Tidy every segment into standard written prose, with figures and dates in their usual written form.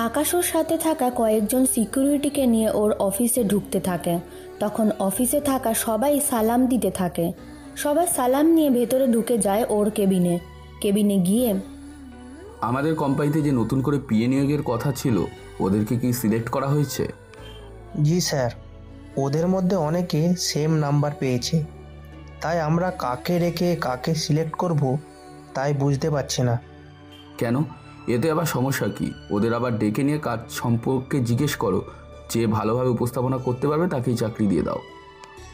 আকাশ ওর সাথে থাকা কয়েকজন সিকিউরিটিকে নিয়ে ওর অফিসে ঢুকতে থাকে। তখন অফিসে থাকা সবাই সালাম দিতে থাকে। সবাই সালাম নিয়ে ভেতরে ঢুকে যায় ওর কেবিনে গিয়ে, আমাদের কোম্পানিতে যে নতুন করে পিএ নিয়োগের কথা ছিল, ওদেরকে কি সিলেক্ট করা হয়েছে? জি স্যার, ওদের মধ্যে অনেকে সেম নাম্বার পেয়েছে, তাই আমরা কাকে রেখে কাকে সিলেক্ট করব তাই বুঝতে পারছি না। কেন? এতে আবার সমস্যা কি? ওদের আবার ডেকে নিয়ে কাজ সম্পর্কে জিজ্ঞেস করো। যে ভালোভাবে উপস্থাপনা করতে পারবে তাকেই চাকরি দিয়ে দাও।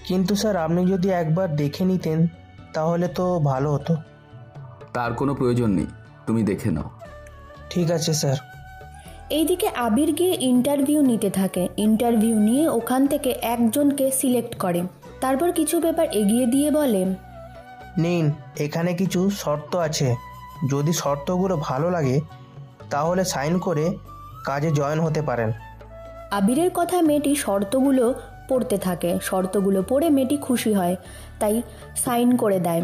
কিন্তু স্যার, আপনি যদি একবার দেখে নিতেন তাহলে তো ভালো হতো। তার কোনো প্রয়োজন নেই, তুমি দেখে নাও। ঠিক আছে স্যার। এইদিকে আবির গিয়ে ইন্টারভিউ নিতে থাকে। ইন্টারভিউ নিয়ে ওখান থেকে একজনকে সিলেক্ট করে। তারপর কিছু পেপার এগিয়ে দিয়ে বলে, নিন, এখানে কিছু শর্ত আছে, যদি শর্তগুলো ভালো লাগে তাহলে সাইন করে কাজে জয়েন হতে পারেন। আবিরের কথা মেয়েটি শর্তগুলো পড়তে থাকে। শর্তগুলো পড়ে মেয়েটি খুশি হয়, তাই সাইন করে দেয়।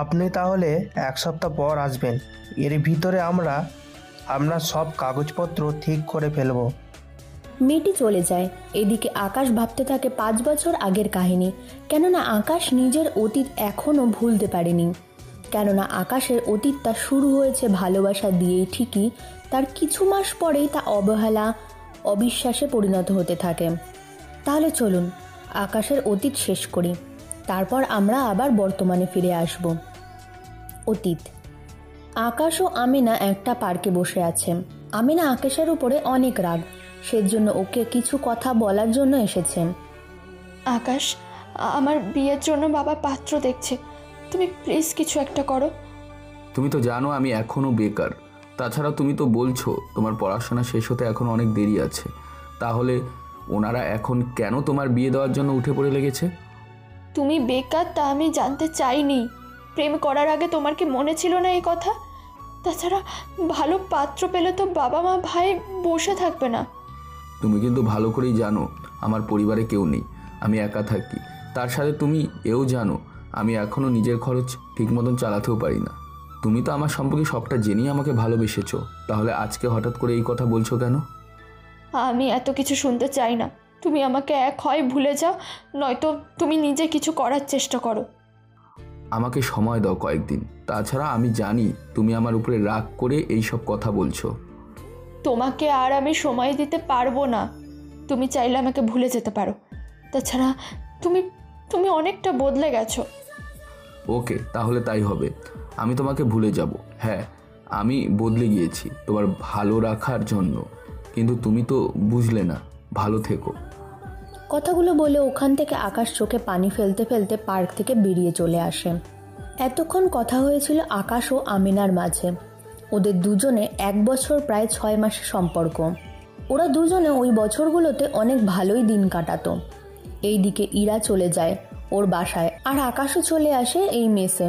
আপনি তাহলে 1 সপ্তাহ পর আসবেন, এর ভিতরে আমরা আপনার সব কাগজপত্র ঠিক করে ফেলব। মেয়েটি চলে যায়। এদিকে আকাশ ভাবতে থাকে 5 বছর আগের কাহিনী। কেননা আকাশ নিজের অতীত এখনও ভুলতে পারেনি। কেননা আকাশের অতীতটা শুরু হয়েছে ভালোবাসা দিয়েই ঠিকই, তার কিছু মাস পরেই তা অবহেলা, অবিশ্বাসে পরিণত হতে থাকে। তাহলে চলুন আকাশের অতীত শেষ করি, তারপর আমরা আবার বর্তমানে ফিরে আসব। অতীত। আকাশ ও আমিনা একটা পার্কে বসে আছে। আমিনা আকাশের উপরে অনেক রাগ, সেজন্য ওকে কিছু কথা বলার জন্য এসেছে। আকাশ, আমার বিয়ের জন্য বাবা পাত্র দেখছে, তুমি প্লিজ কিছু একটা করো। তুমি তো জানো আমি এখনও বেকার। তাছাড়া তুমি তো বলছো তোমার পড়াশোনা শেষ হতে এখন অনেক দেরি আছে। তাহলে ওনারা এখন কেন তোমার বিয়ে দেওয়ার জন্য উঠে পড়ে লেগেছে? তুমি বেকার তা আমি জানতে চাইনি। প্রেম করার আগে তোমার কি মনে ছিল না এই কথা? তাছাড়া ভালো পাত্র পেলে তো বাবা মা ভাই বসে থাকবে না। তুমি কিন্তু ভালো করেই জানো আমার পরিবারে কেউ নেই, আমি একা থাকি। তার সাথে তুমি এও জানো আমি এখনও নিজের খরচ ঠিক মতন চালাতেও পারি না। তুমি তো আমার সম্পর্কে সবটা জেনেই আমাকে ভালোবেসেছো, তাহলে আজকে হঠাৎ করে এই কথা বলছো কেন? আমি এত কিছু শুনতে চাই না। তুমি আমাকে এক হয় ভুলে যাও, নয়তো তুমি নিজে কিছু করার চেষ্টা করো। আমাকে সময় দাও কয়েকদিন। তাছাড়া আমি জানি তুমি আমার উপরে রাগ করে এই সব কথা বলছো। তোমাকে আর আমি সময় দিতে পারবো না। তুমি চাইলে আমাকে ভুলে যেতে পারো। তাছাড়া তুমি তুমি অনেকটা বদলে গেছো। ওকে, তাহলে তাই হবে। আমি তোমাকে ভুলে যাব। হ্যাঁ, আমি বদলে গিয়েছি তোমার ভালো রাখার জন্য, কিন্তু তুমি তো বুঝলে না। ভালো থেকো। কথাগুলো বলে ওখান থেকে আকাশ চোখে পানি ফেলতে ফেলতে পার্ক থেকে বেরিয়ে চলে আসে। এতক্ষণ কথা হয়েছিল আকাশ ও আমিনার মাঝে। ওদের দুজনে 1 বছর প্রায় 6 মাসের সম্পর্ক। ওরা দুজনে ওই বছরগুলোতে অনেক ভালোই দিন কাটাতো। এইদিকে ইরা চলে যায় ওর বাসায়, আর আকাশও চলে আসে এই মেসে।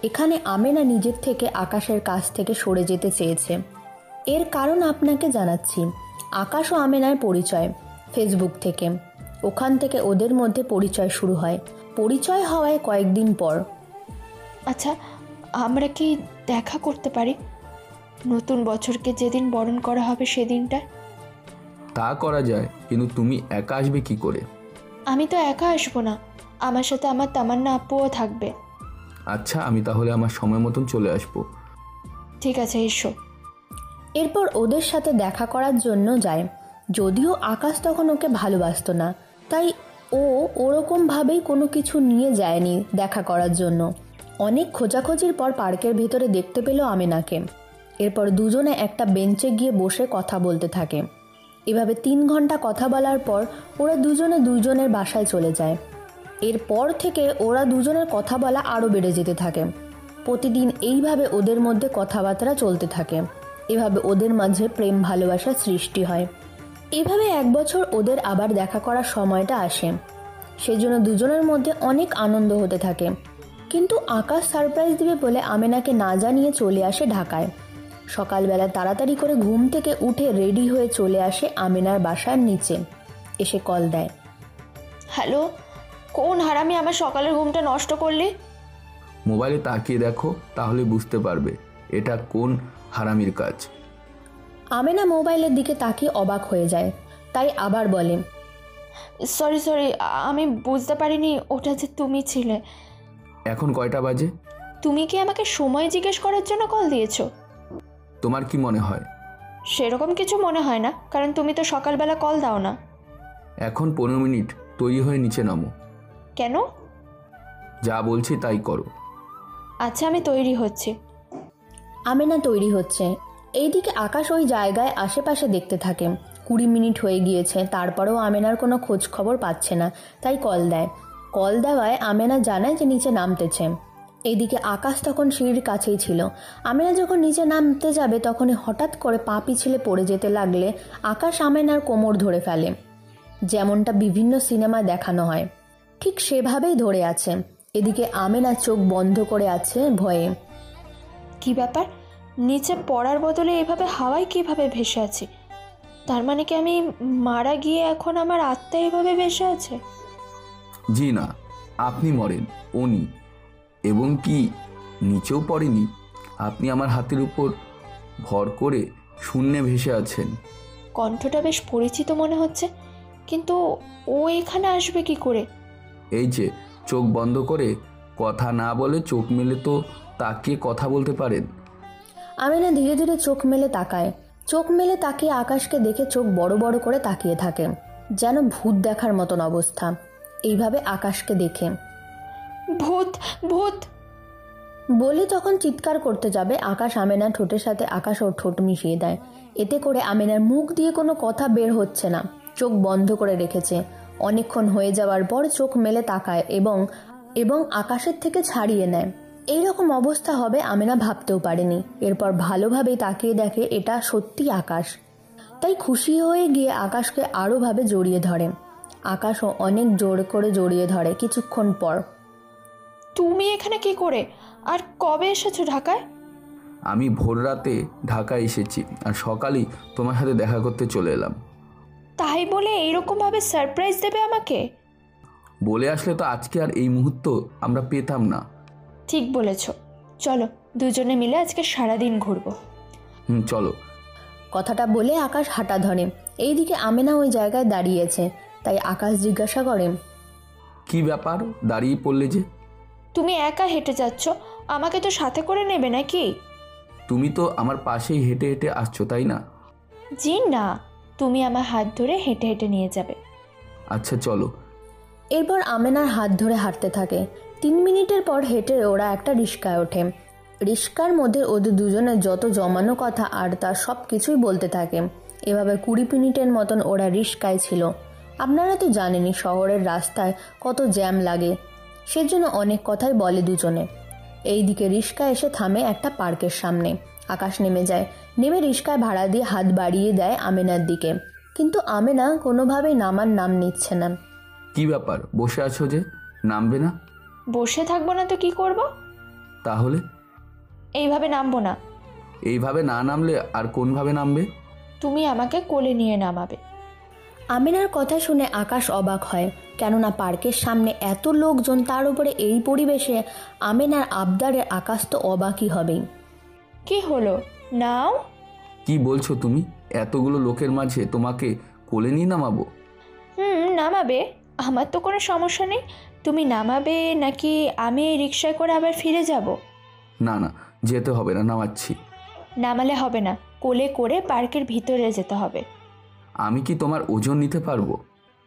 এখানে আমেনা নিজের থেকে আকাশের কাছ থেকে সরে যেতে চেয়েছে। এর কারণ আপনাকে জানাচ্ছি। আকাশ ও আমেনার পরিচয় ফেসবুক থেকে। ওখান থেকে ওদের মধ্যে পরিচয় শুরু হয়। পরিচয় হওয়ায় কয়েকদিন পর, আচ্ছা, আমরা কি দেখা করতে পারি নতুন বছরকে যেদিন বরণ করা হবে সেদিনটায়? তা করা যায়, কিন্তু তুমি একা আসবে কি করে? আমি তো একা আসবো না, আমার সাথে আমার তামান্না আপুও থাকবে। আচ্ছা, আমি তাহলে আমার সময় মতন চলে আসবো। ঠিক আছে, এসো। এরপর ওদের সাথে দেখা করার জন্য যায়। যদিও আকাশ তখন ওকে ভালোবাসতো না, তাই ও ওরকমভাবেই কোনো কিছু নিয়ে যায়নি দেখা করার জন্য। অনেক খোঁজাখোঁজির পর পার্কের ভেতরে দেখতে পেল আমিনাকে। এরপর দুজনে একটা বেঞ্চে গিয়ে বসে কথা বলতে থাকে। এভাবে 3 ঘন্টা কথা বলার পর ওরা দুজনে দুজনের বাসায় চলে যায়। এরপর থেকে ওরা দুজনের কথা বলা আরও বেড়ে যেতে থাকে। প্রতিদিন এইভাবে ওদের মধ্যে কথাবার্তা চলতে থাকে। এভাবে ওদের মাঝে প্রেম ভালোবাসার সৃষ্টি হয়। এভাবে 1 বছর ওদের আবার দেখা করার সময়টা আসে। সেজন্য দুজনের মধ্যে অনেক আনন্দ হতে থাকে। কিন্তু আকাশ সারপ্রাইজ দিবে বলে আমেনাকে না জানিয়ে চলে আসে ঢাকায়। সকালবেলা তাড়াতাড়ি করে ঘুম থেকে উঠে রেডি হয়ে চলে আসে আমেনার বাসার নিচে। এসে কল দেয়। হ্যালো, কোন হারামি আমার সকালের ঘুমটা নষ্ট করলি? মোবাইলে তাকিয়ে দেখো, তাহলে বুঝতে পারবে এটা কোন হারামির কাজ। আমেনা মোবাইলের দিকে তাকিয়ে অবাক হয়ে যায়, তাই আবার বলে, সরি আমি বুঝতে পারিনি ওটা যে তুমি ছিলে। এখন কয়টা বাজে? তুমি কি আমাকে সময় জিজ্ঞেস করার জন্য কল দিয়েছো? তোমার কি মনে হয়? সেরকম কিছু মনে হয় না, কারণ তুমি তো সকালবেলা কল দাও না। এখন 15 মিনিট তৈরি হয়ে নিচে নামো। কেন? যা বলছি তাই করো। আচ্ছা, আমি তৈরি হচ্ছি। আমেনা তৈরি হচ্ছে। এইদিকে আকাশ ওই জায়গায় আশেপাশে দেখতে থাকে। 20 মিনিট হয়ে গিয়েছে, তারপরেও আমেনার কোনো খোঁজ খবর পাচ্ছে না, তাই কল দেয়। কল দেওয়ায় আমেনা জানায় যে নিচে নামতেছে। এইদিকে আকাশ তখন সিঁড়ির কাছেই ছিল। আমেনা যখন নিচে নামতে যাবে তখনই হঠাৎ করে পা পিছলে পড়ে যেতে লাগলে আকাশ আমেনার কোমর ধরে ফেলে, যেমনটা বিভিন্ন সিনেমায় দেখানো হয়। ঠিক সেভাবেই ধরে আছে। এদিকে আমেনা চোখ বন্ধ করে আছে ভয়ে। কি ব্যাপার, নিচে পড়ার বদলে এভাবে হাওয়ায় কিভাবে ভেসে আছি? তার মানে কি আমি মারা গিয়ে এখন আমার আত্মা এভাবে ভেসে আছে? জি না, আপনি মরেন, উনি। এবং কি নিচেও পড়েনি, আপনি আমার হাতের উপর ভর করে শূন্যে ভেসে আছেন। কণ্ঠটা বেশ পরিচিত মনে হচ্ছে, কিন্তু ও এখানে আসবে কি করে? এই যে চোখ বন্ধ করে কথা না বলে চোখ মেলে তো তাকিয়ে কথা বলতে পারেন। আমেনা ধীরে ধীরে চোখ মেলে তাকায়। চোখ মেলে তাকিয়ে আকাশকে দেখে চোখ বড় বড় করে তাকিয়ে থাকে, যেন ভূত দেখার মতন অবস্থা। এইভাবে আকাশকে দেখে ভূত ভূত বলে তখন চিৎকার করতে যাবে, আকাশ আমেনার ঠোঁটের সাথে আকাশ ওর ঠোঁট মিশিয়ে দেয়। এতে করে আমেনার মুখ দিয়ে কোনো কথা বের হচ্ছে না, চোখ বন্ধ করে রেখেছে। অনেকক্ষণ হয়ে যাওয়ার পর চোখ মেলে তাকায় এবং আকাশের থেকে ছাড়িয়ে নেয়। এইরকম অবস্থা হবে আমেনা ভাবতেও পারেনি। এরপর ভালোভাবে তাকিয়ে দেখে এটা সত্যি আকাশ। তাই খুশি হয়ে গিয়ে আকাশকে আরও ভাবে জড়িয়ে ধরে। আকাশও অনেক জোর করে জড়িয়ে ধরে। কিছুক্ষণ পর, তুমি এখানে কি করে আর কবে এসেছো ঢাকায়? আমি ভোর রাতে ঢাকা এসেছি আর সকালেই তোমার সাথে দেখা করতে চলে এলাম। তাই বলে এইরকমভাবে সারপ্রাইজ দেবে আমাকে? বলে আসলে তো আজকে আর এই মুহূর্ত আমরা পেতাম না। ঠিক বলেছ, চলো দুজনে মিলে আজকে সারাদিন ঘুরবো। চলো। কথাটা বলে আকাশ হাঁটা ধরে। এইদিকে আমেনা ওই জায়গায় দাঁড়িয়েছে, তাই আকাশ জিজ্ঞাসা করে, কি ব্যাপার দাঁড়িয়ে পড়লে যে? তুমি একা হেঁটে যাচ্ছ, আমাকে তো সাথে করে নেবে নাকি? তুমি তো আমার পাশেই হেঁটে হেঁটে আসছো, তাই না? জি না, তুমি আমার হাত ধরে হেঁটে হেঁটে নিয়ে যাবে। আচ্ছা চলো। এরপর আমেনার হাত ধরে হাঁটতে থাকে। 3 মিনিটের পর হেঁটে ওরা একটা রিস্কায় ওঠে। রিস্কার মধ্যে ওদের দুজনের যত জমানো কথা আর তার সব কিছুই বলতে থাকে। এভাবে 20 মিনিটের মতন ওরা রিস্কায় ছিল। আপনারা তো জানেনই শহরের রাস্তায় কত জ্যাম লাগে, সেজন্য অনেক কথাই বলে দুজনে। এইদিকে রিস্কা এসে থামে একটা পার্কের সামনে। আকাশ নেমে যায়। নেমে রিস্কায় ভাড়া দিয়ে হাত বাড়িয়ে দেয় আমেনার দিকে, কিন্তু আমেনা কোনোভাবেই নামার নাম নিচ্ছে না। কি ব্যাপার, বসে আছো যে, নামবে না? বসে থাকবো না তো কি করব? তাহলে? এইভাবে নামবো না। এইভাবে না নামলে আর কোনভাবে নামবে? তুমি আমাকে কোলে নিয়ে নামাবে। আমেনার কথা শুনে আকাশ অবাক হয়, কেননা পার্কের সামনে এত লোকজন, তার উপরে এই পরিবেশে আমেনার আবদারে আকাশ তো অবাকই হবেই। কি হলো, নাও। কি বলছো তুমি? এতগুলো লোকের মাঝে তোমাকে কোলে নিয়ে নামাবো? নামাবে, আমার তো কোনো সমস্যা নেই। তুমি নামাবে নাকি আমি এই রিক্সায় করে আবার ফিরে যাব? না না, যেতে হবে না, নামাচ্ছি। নামালে হবে না, কোলে করে পার্কের ভিতরে যেতে হবে। আমি কি তোমার ওজন নিতে পারবো?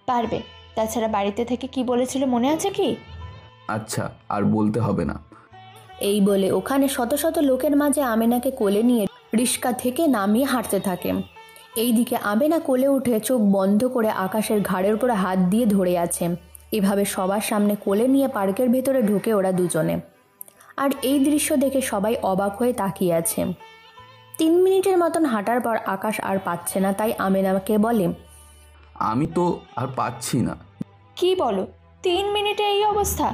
পারবে। তাছাড়া বাড়িতে থেকে কি বলেছিল মনে আছে কি? আচ্ছা, আর বলতে হবে না। এই বলে ওখানে শত শত লোকের মাঝে আমেনাকে কোলে নিয়ে রিস্কা থেকে নামিয়ে হাঁটতে থাকে। এইদিকে আমেনা কোলে উঠে চোখ বন্ধ করে আকাশের ঘাড়ের উপরে হাত দিয়ে ধরে আছে। এভাবে সবার সামনে কোলে নিয়ে পার্কের ভেতরে ঢোকে ওরা দুজনে। আর এই দৃশ্য দেখে সবাই অবাক হয়ে তাকিয়ে আছে। 3 মিনিটের মতন হাঁটার পর আকাশ আর পাচ্ছে না, তাই আমেনাকে বলে, আমি তো আর পাচ্ছি না। কি বলো, 3 মিনিটে এই অবস্থা?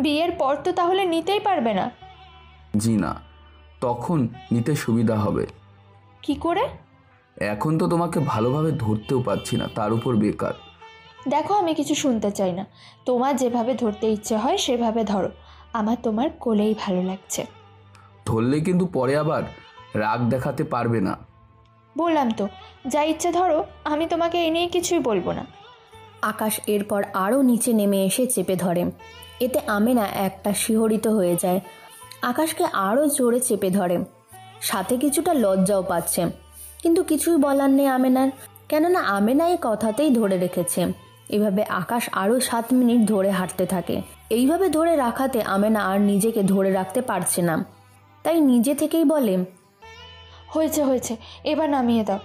বিয়ের পর তো তাহলে নিতেই পারবে না? জি না, তখন নিতে সুবিধা হবে। কি করে? এখন তো তোমাকে ভালোভাবে ধরতেও পারছি না, তার উপর বেকার। দেখো, আমি কিছু শুনতে চাই না। তোমার যেভাবে ধরতে ইচ্ছে হয় সেভাবে ধরো, আমার তোমার কোলেই ভালো লাগছে। ধরলে কিন্তু পরে আবার রাগ দেখাতে পারবে না। বললাম তো, যা ইচ্ছে ধরো, আমি তোমাকে এ নিয়ে কিছুই বলবো না। আকাশ এরপর আরও নিচে নেমে এসে চেপে ধরে। এতে আমেনা একটা শিহরিত হয়ে যায়। আকাশকে আরও জোরে চেপে ধরে, সাথে কিছুটা লজ্জাও পাচ্ছে, কিন্তু কিছুই বলার নেই আমেনার, কেননা আমেনা এই কথাতেই ধরে রেখেছে। এভাবে আকাশ আরও 7 মিনিট ধরে হাঁটতে থাকে। এইভাবে ধরে রাখাতে আমেনা আর নিজেকে ধরে রাখতে পারছে না, তাই নিজে থেকেই বলে, হয়েছে হয়েছে, এবার নামিয়ে দাও।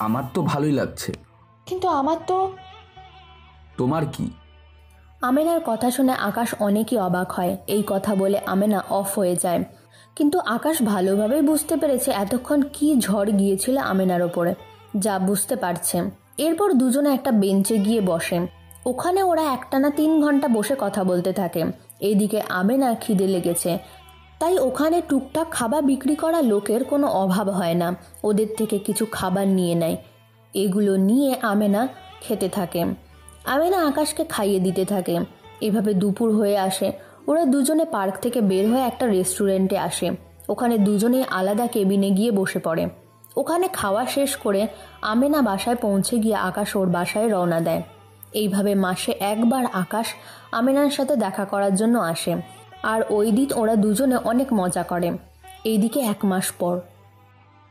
আমার তো ভালোই লাগছে। কিন্তু আমার তো। তোমার কি? আমেনার কথা শুনে আকাশ অনেকই অবাক হয়। এই কথা বলে আমেনা অফ হয়ে যায়, কিন্তু আকাশ ভালোভাবেই বুঝতে পেরেছে এতক্ষণ কি ঝড় গিয়েছিল আমেনার ওপরে, যা বুঝতে পারছে। এরপর দুজনে একটা বেঞ্চে গিয়ে বসে। ওখানে ওরা একটানা 3 ঘন্টা বসে কথা বলতে থাকে। এইদিকে আমেনার খিদে লেগেছে, তাই ওখানে টুকটাক খাবার বিক্রি করা লোকের কোনো অভাব হয় না, ওদের থেকে কিছু খাবার নিয়ে নেয়। এগুলো নিয়ে আমেনা খেতে থাকে। আমেনা আকাশকে খাইয়ে দিতে থাকে। এভাবে দুপুর হয়ে আসে। ওরা দুজনে পার্ক থেকে বের হয়ে একটা রেস্টুরেন্টে আসে। ওখানে দুজনেই আলাদা কেবিনে গিয়ে বসে পড়ে। ওখানে খাওয়া শেষ করে আমেনা বাসায় পৌঁছে গিয়ে আকাশ ওর বাসায় রওনা দেয়। এইভাবে মাসে একবার আকাশ আমেনার সাথে দেখা করার জন্য আসে, আর ওই দিন ওরা দুজনে অনেক মজা করে। এইদিকে 1 মাস পর।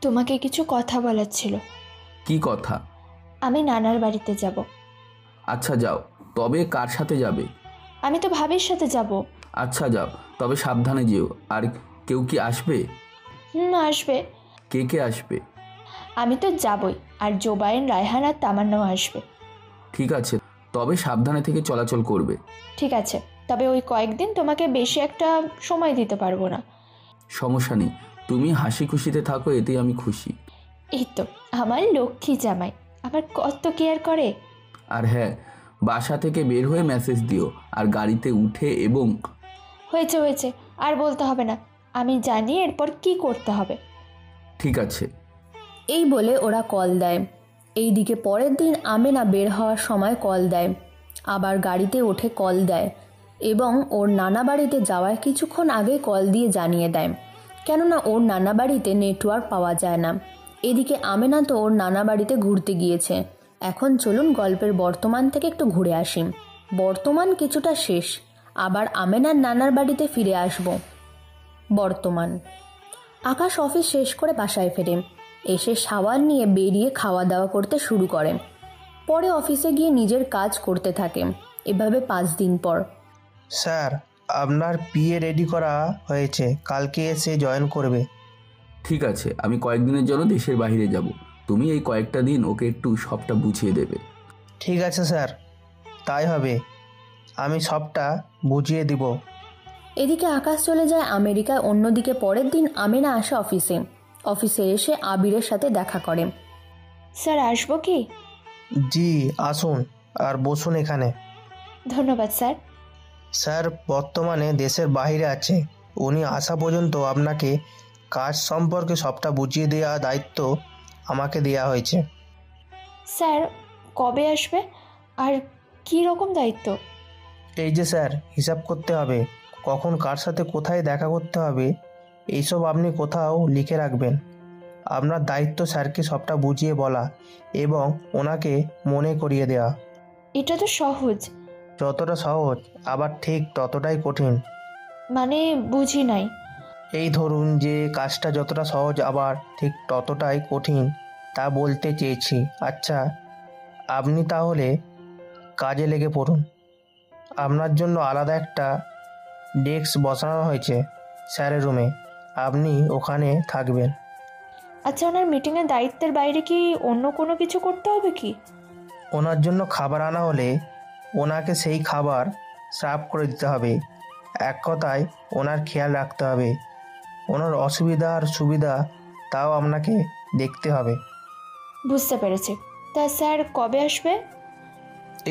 তোমাকে কিছু কথা বলার ছিল। কি কথা? আমি নানার বাড়িতে যাব। আচ্ছা যাও, তবে কার সাথে যাবে? আমি তো ভাবির সাথে যাব। আচ্ছা যাও, তবে সাবধানে যেও। আর কেউ কি আসবে? আসবে। কে কে আসবে? আমি তো যাবই, আর জোবায়েন, রায়হান আর তামান্নাও আসবে। ঠিক আছে, তবে সাবধানে থেকে চলাচল করবে। ঠিক আছে, তবে ওই কয়েকদিন তোমাকে বেশি একটা সময় দিতে পারবো না। সমস্যা নেই, তুমি হাসি খুশিতে থাকো, এতেই আমি খুশি। এই তো আমার লক্ষ্মী জামাই, আমার কত কেয়ার করে। আর হ্যাঁ, বাসা থেকে বের হয়ে মেসেজ দিও, আর গাড়িতে উঠে এবং। হয়েছে হয়েছে, আর বলতে হবে না, আমি জানি এরপর কি করতে হবে। ঠিক আছে। এই বলে ওরা কল দেয়। এইদিকে পরের দিন আমেনা বের হওয়ার সময় কল দেয়, আবার গাড়িতে ওঠে কল দেয়, এবং ওর নানা বাড়িতে যাওয়ার কিছুক্ষণ আগে কল দিয়ে জানিয়ে দেয়, কেননা ওর নানা বাড়িতে নেটওয়ার্ক পাওয়া যায় না। এদিকে আমেনা তো ওর নানা বাড়িতে ঘুরতে গিয়েছে। এখন চলুন গল্পের বর্তমান থেকে একটু ঘুরে আসি। বর্তমান কিছুটা শেষ, আবার আমেনার নানার বাড়িতে ফিরে আসব। বর্তমান। আকাশ অফিস শেষ করে বাসায় ফেরে, এসে শাওয়ার নিয়ে বেরিয়ে খাওয়া দাওয়া করতে শুরু করে। পরে অফিসে গিয়ে নিজের কাজ করতে থাকে। এভাবে 5 দিন পর। স্যার, আপনার পিএ রেডি করা হয়েছে, কালকে এসে জয়েন করবে। ঠিক আছে, আমি কয়েকদিনের জন্য দেশের বাইরে যাব। তুমি এই কয়েকটা দিন ওকে একটু সবটা বুঝিয়ে দেবে। ঠিক আছে স্যার, তাই হবে, আমি সবটা বুঝিয়ে দিব। এদিকে আকাশ চলে যায় আমেরিকায়। অন্যদিকে পরের দিন আমেনা আসে অফিসে। অফিসে এসে আবিরের সাথে দেখা করে। স্যার আসবো কি? জি আসুন, আর বসুন এখানে। ধন্যবাদ স্যার। স্যার বর্তমানে দেশের বাইরে আছে, উনি আসা পর্যন্ত আপনাকে কাজ সম্পর্কে সবটা বুঝিয়ে দেওয়া দায়িত্ব আমাকে দেওয়া হয়েছে। স্যার কবে আসবে, আর কি রকম দায়িত্ব? এই যে স্যার, হিসাব করতে হবে, কখন কার সাথে কোথায় দেখা করতে হবে, এইসব আপনি কোথাও লিখে রাখবেন। আপনার দায়িত্ব স্যারকে সবটা বুঝিয়ে বলা এবং ওনাকে মনে করিয়ে দেওয়া। এটা তো সহজ। যতটা সহজ আবার ঠিক ততটাই কঠিন। মানে বুঝি নাই। এই ধরুন যে কাজটা যতটা সহজ আবার ঠিক ততটাই কঠিন, তা বলতে চেয়েছি। আচ্ছা, আপনি তাহলে কাজে লেগে পড়ুন। আপনার জন্য আলাদা একটা ডেস্ক বসানো হয়েছে স্যারের রুমে, আপনি ওখানে থাকবেন। আচ্ছা, ওনার মিটিংয়ের দায়িত্বের বাইরে কি অন্য কোনো কিছু করতে হবে কি? ওনার জন্য খাবার আনা হলে ওনাকে সেই খাবার সার্ভ করে দিতে হবে। এক কথায় ওনার খেয়াল রাখতে হবে। ওনার অসুবিধা আর সুবিধা তাও আপনাকে দেখতে হবে। বুঝতে পেরেছি। তা স্যার কবে আসবে?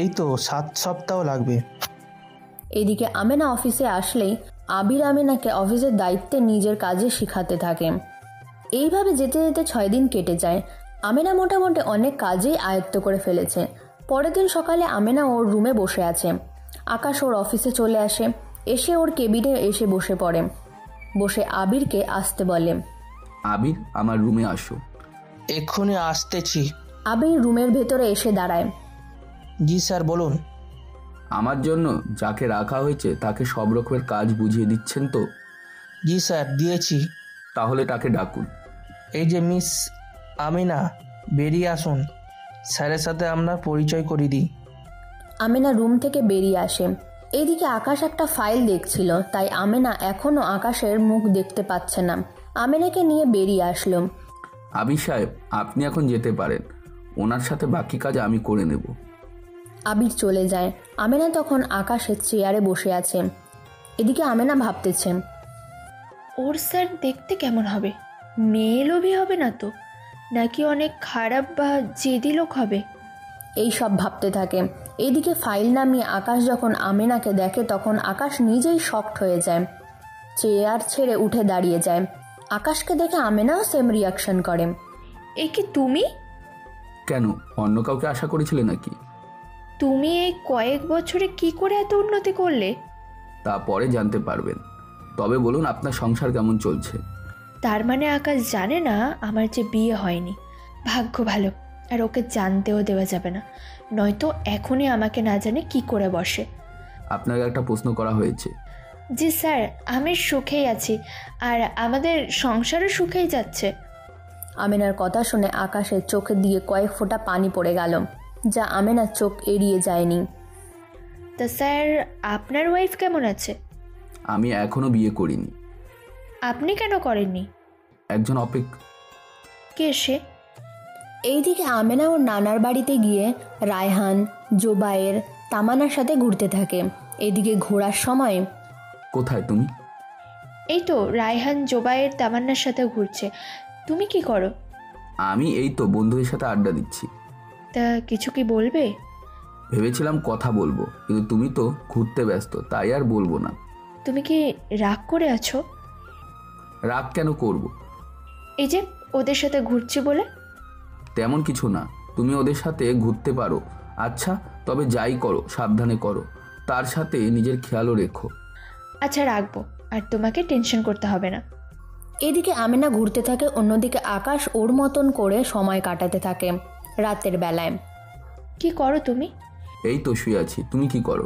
এই তো 7 সপ্তাহ লাগবে। এদিকে আমেনা অফিসে আসলেই আবির আমেনাকে অফিসের দায়িত্বে নিজের কাজে শিখাতে থাকে। এইভাবে যেতে যেতে 6 দিন কেটে যায়। আমেনা মোটামুটি অনেক কাজেই আয়ত্ত করে ফেলেছে। পরের দিন সকালে আমেনা ওর রুমে বসে আছে। আকাশ ওর অফিসে চলে আসে, এসে ওর কেবিনে এসে বসে পড়ে। বসে আবিরকে আসতে বলে। আবির, আমার রুমে আসো। এক্ষুনি আসতেছি। আবির রুমের ভেতরে এসে দাঁড়ায়। জি স্যার, বলুন। আমার জন্য যাকে রাখা হয়েছে তাকে সব রকমের কাজ বুঝিয়ে দিচ্ছেন তো? জি স্যার, দিয়েছি। তাহলে তাকে ডাকুন। এই যে মিস আমিনা, বেরিয়ে আসুন, স্যারের সাথে আপনার পরিচয় করিয়ে দিই। আমেনা রুম থেকে বেরিয়ে আসে। এইদিকে আকাশ একটা ফাইল দেখছিল, তাই আমেনা এখনও আকাশের মুখ দেখতে পাচ্ছে না। আমেনাকে নিয়ে বেরিয়ে আসলো। আবির সাহেব, আপনি এখন যেতে পারেন, ওনার সাথে বাকি কাজ আমি করে নেব। আবির চলে যায়। আমেনা তখন আকাশের চেয়ারে বসে আছে। এদিকে আমেনা ভাবতেছে, ওর স্যার দেখতে কেমন হবে? মেয়ে লোভী হবে না তো? নাকি অনেক খারাপ বা জেদি লোক হবে? এই সব ভাবতে থাকে। এইদিকে ফাইল নামিয়ে আকাশ যখন আমেনাকে দেখে তখন আকাশ নিজেই শকড হয়ে যায়। চেয়ার ছেড়ে উঠে দাঁড়িয়ে যায়। আকাশকে দেখে আমেনাও সেম রিয়াকশন করে। এ কি তুমি? কেন, অন্য কাউকে আশা করেছিলে নাকি? তুমি এই কয়েক বছরে কি করে এত উন্নতি করলে? তা পরে জানতে পারবেন। তবে বলুন, আপনার সংসার কেমন চলছে? তার মানে আকাশ জানে না আমার যে বিয়ে হয়নি। ভাগ্য ভালো, আর ওকে জানতেও দেওয়া যাবে না, নয়তো এখনই আমাকে না জানে কি করে বসে। আপনাকে একটা প্রশ্ন করা হয়েছে। জি স্যার, আমি সুখেই আছি, আর আমাদের সংসারও সুখেই যাচ্ছে। আমেনার কথা শুনে আকাশের চোখে দিয়ে কয়েক ফোঁটা পানি পড়ে গেল, যা আমেনার চোখ এড়িয়ে যায়নি। তা স্যার, আপনার ওয়াইফ কেমন আছে? আমি এখনো বিয়ে করিনি। আপনি কেন করেননি? একজন কে সে? এইদিকে আমেনা ওর নানার বাড়িতে গিয়ে রায়হান, জোবায়ের, তামান্নার সাথে ঘুরতে থাকে। এদিকে ঘোরার সময়, কোথায় তুমি? এই তো রায়হান, জোবায়ের, তামান্নার সাথে ঘুরছে। তুমি কি করো? আমি এই তো বন্ধুদের সাথে আড্ডা দিচ্ছি। তা কিছু কি বলবে? ভেবেছিলাম কথা বলবো, কিন্তু তুমি তো ঘুরতে ব্যস্ত, তাই আর বলবো না। তুমি কি রাগ করে আছো? রাগ কেন করব? এই যে ওদের সাথে ঘুরছি বলে। তেমন কিছু না, তুমি ওদের সাথে ঘুরতে পারো। আচ্ছা, তবে যাই করো সাবধানে করো, তার সাথে নিজের খেয়ালও রেখো। আচ্ছা রাখবো, আর তোমাকে টেনশন করতে হবে না। এদিকে আমেনা ঘুরতে থাকে, অন্যদিকে আকাশ ওর মতন করে সময় কাটাতে থাকে। রাতের বেলায় কি করো তুমি? এই তো শুয়ে আছি, তুমি কি করো?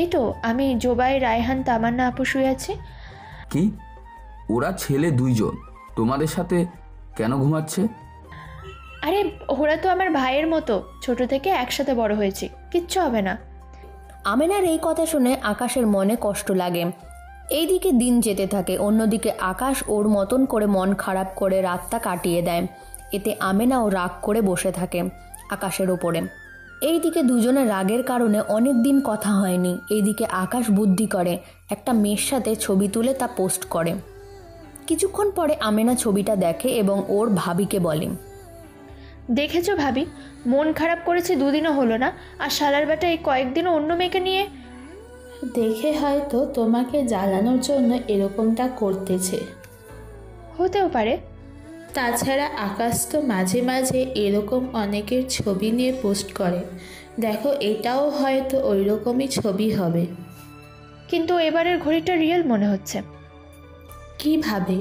এই তো আমি, জোবাই, রায়হান, তামান্না আপু শুয়ে আছি। কি, ওরা ছেলে দুইজন তোমাদের সাথে কেন ঘুমাচ্ছে? আরে ওরা তো আমার ভাইয়ের মতো, ছোট থেকে একসাথে বড় হয়েছি, কিচ্ছু হবে না। আমেনার এই কথা শুনে আকাশের মনে কষ্ট লাগে। এইদিকে দিন যেতে থাকে, অন্যদিকে আকাশ ওর মতন করে মন খারাপ করে রাতটা কাটিয়ে দেয়। এতে আমেনাও রাগ করে বসে থাকে আকাশের ওপরে। এইদিকে দুজনের রাগের কারণে অনেক দিন কথা হয়নি। এইদিকে আকাশ বুদ্ধি করে একটা মেয়ের সাথে ছবি তুলে তা পোস্ট করে। কিছুক্ষণ পরে আমেনা ছবিটা দেখে এবং ওর ভাবিকে বলে, দেখেছো ভাবি, মন খারাপ করেছে, দুদিনও হলো না, আর শালার বেটা এই কয়েকদিনও অন্য মেয়েকে নিয়ে। দেখে হয়তো তোমাকে জ্বালানোর জন্য এরকমটা করতেছে। হতেও পারে। তাছাড়া আকাশ তো মাঝে মাঝে এরকম অনেকের ছবি নিয়ে পোস্ট করে, দেখো এটাও হয়তো ওই রকমই ছবি হবে। কিন্তু এবারের ঘড়িটা রিয়েল মনে হচ্ছে। কিভাবে?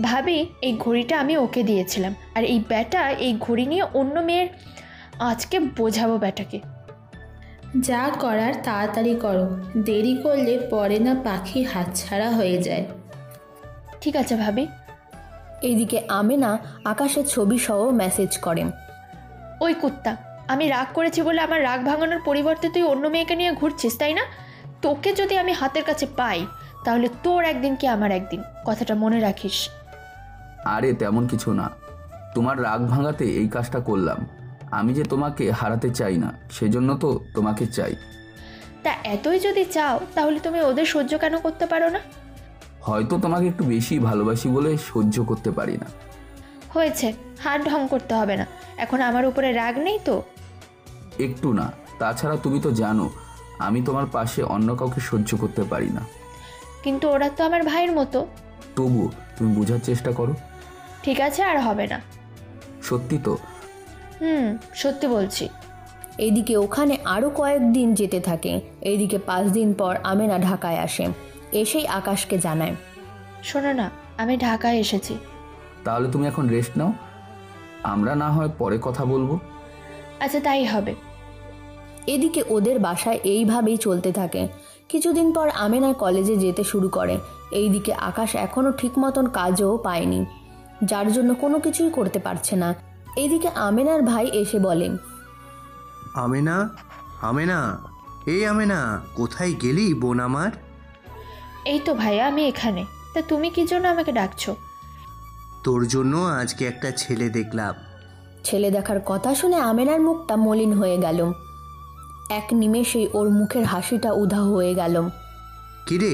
ভাবি, এই ঘড়িটা আমি ওকে দিয়েছিলাম, আর এই ব্যাটা এই ঘড়ি নিয়ে অন্য মেয়ের। আজকে বোঝাবো ব্যাটাকে। যা করার তাড়াতাড়ি করো, দেরি করলে পরে না পাখি হাতছাড়া হয়ে যায়। ঠিক আছে ভাবি। এইদিকে আমেনা আকাশের ছবি সহ মেসেজ করে, ওই কুত্তা, আমি রাগ করেছি বলে আমার রাগ ভাঙানোর পরিবর্তে তুই অন্য মেয়েকে নিয়ে ঘুরছিস, তাই না? তোকে যদি আমি হাতের কাছে পাই তাহলে তোর একদিন কি আমার একদিন, কথাটা মনে রাখিস। আরে তেমন কিছু না, তোমার রাগ ভাঙাতে এই কাজটা করলাম। আমি যে তোমাকে হারাতে চাই না, সেজন্য তো তোমাকে চাই। তা এতই যদি চাও তাহলে তুমি ওদের সহ্য কেন করতে পারো না? হয়তো তোমাকে একটু বেশি ভালোবাসি বলে সহ্য করতে পারি না। হয়েছে, হাত ঢং করতে হবে না, এখন আমার উপরে রাগ নেই তো। একটু না, তাছাড়া তুমি তো জানো আমি তোমার পাশে অন্য কাউকে সহ্য করতে পারি না। কিন্তু ওরা তো আমার ভাইয়ের মতো। তবুও তুমি বোঝার চেষ্টা করো। ঠিক আছে, আর হবে না। সত্যি তো? সত্যি বলছি। এইদিকে ওখানে আরও কয়েকদিন যেতে থাকে। এইদিকে 5 দিন পর আমেনা ঢাকায় আসে। এসেই আকাশকে জানায়, শোনো না, আমি ঢাকায় এসেছি। তাহলে তুমি এখন রেস্ট নাও, আমরা না হয় পরে কথা বলবো। আচ্ছা তাই হবে। এদিকে ওদের বাসায় এইভাবেই চলতে থাকে। কিছুদিন পর আমেনা কলেজে যেতে শুরু করে। এইদিকে আকাশ এখনও ঠিক মতন কাজও পায়নি, যার জন্য কোনো কিছুই করতে পারছে না। এইদিকে আমেনার ভাই এসে বলে, আমেনা, আমেনা, এই আমেনা, কোথায় গেলি বোন আমার? এই তো ভাইয়া আমি এখানে। তা তুমি কি জন্য আমাকে ডাকছো? তোর জন্য আজকে একটা ছেলে দেখলাম। ছেলে দেখার কথা শুনে আমেনার মুখটা মলিন হয়ে গেল। এক নিমেষেই ওর মুখের হাসিটা উধাও হয়ে গেল। কিরে,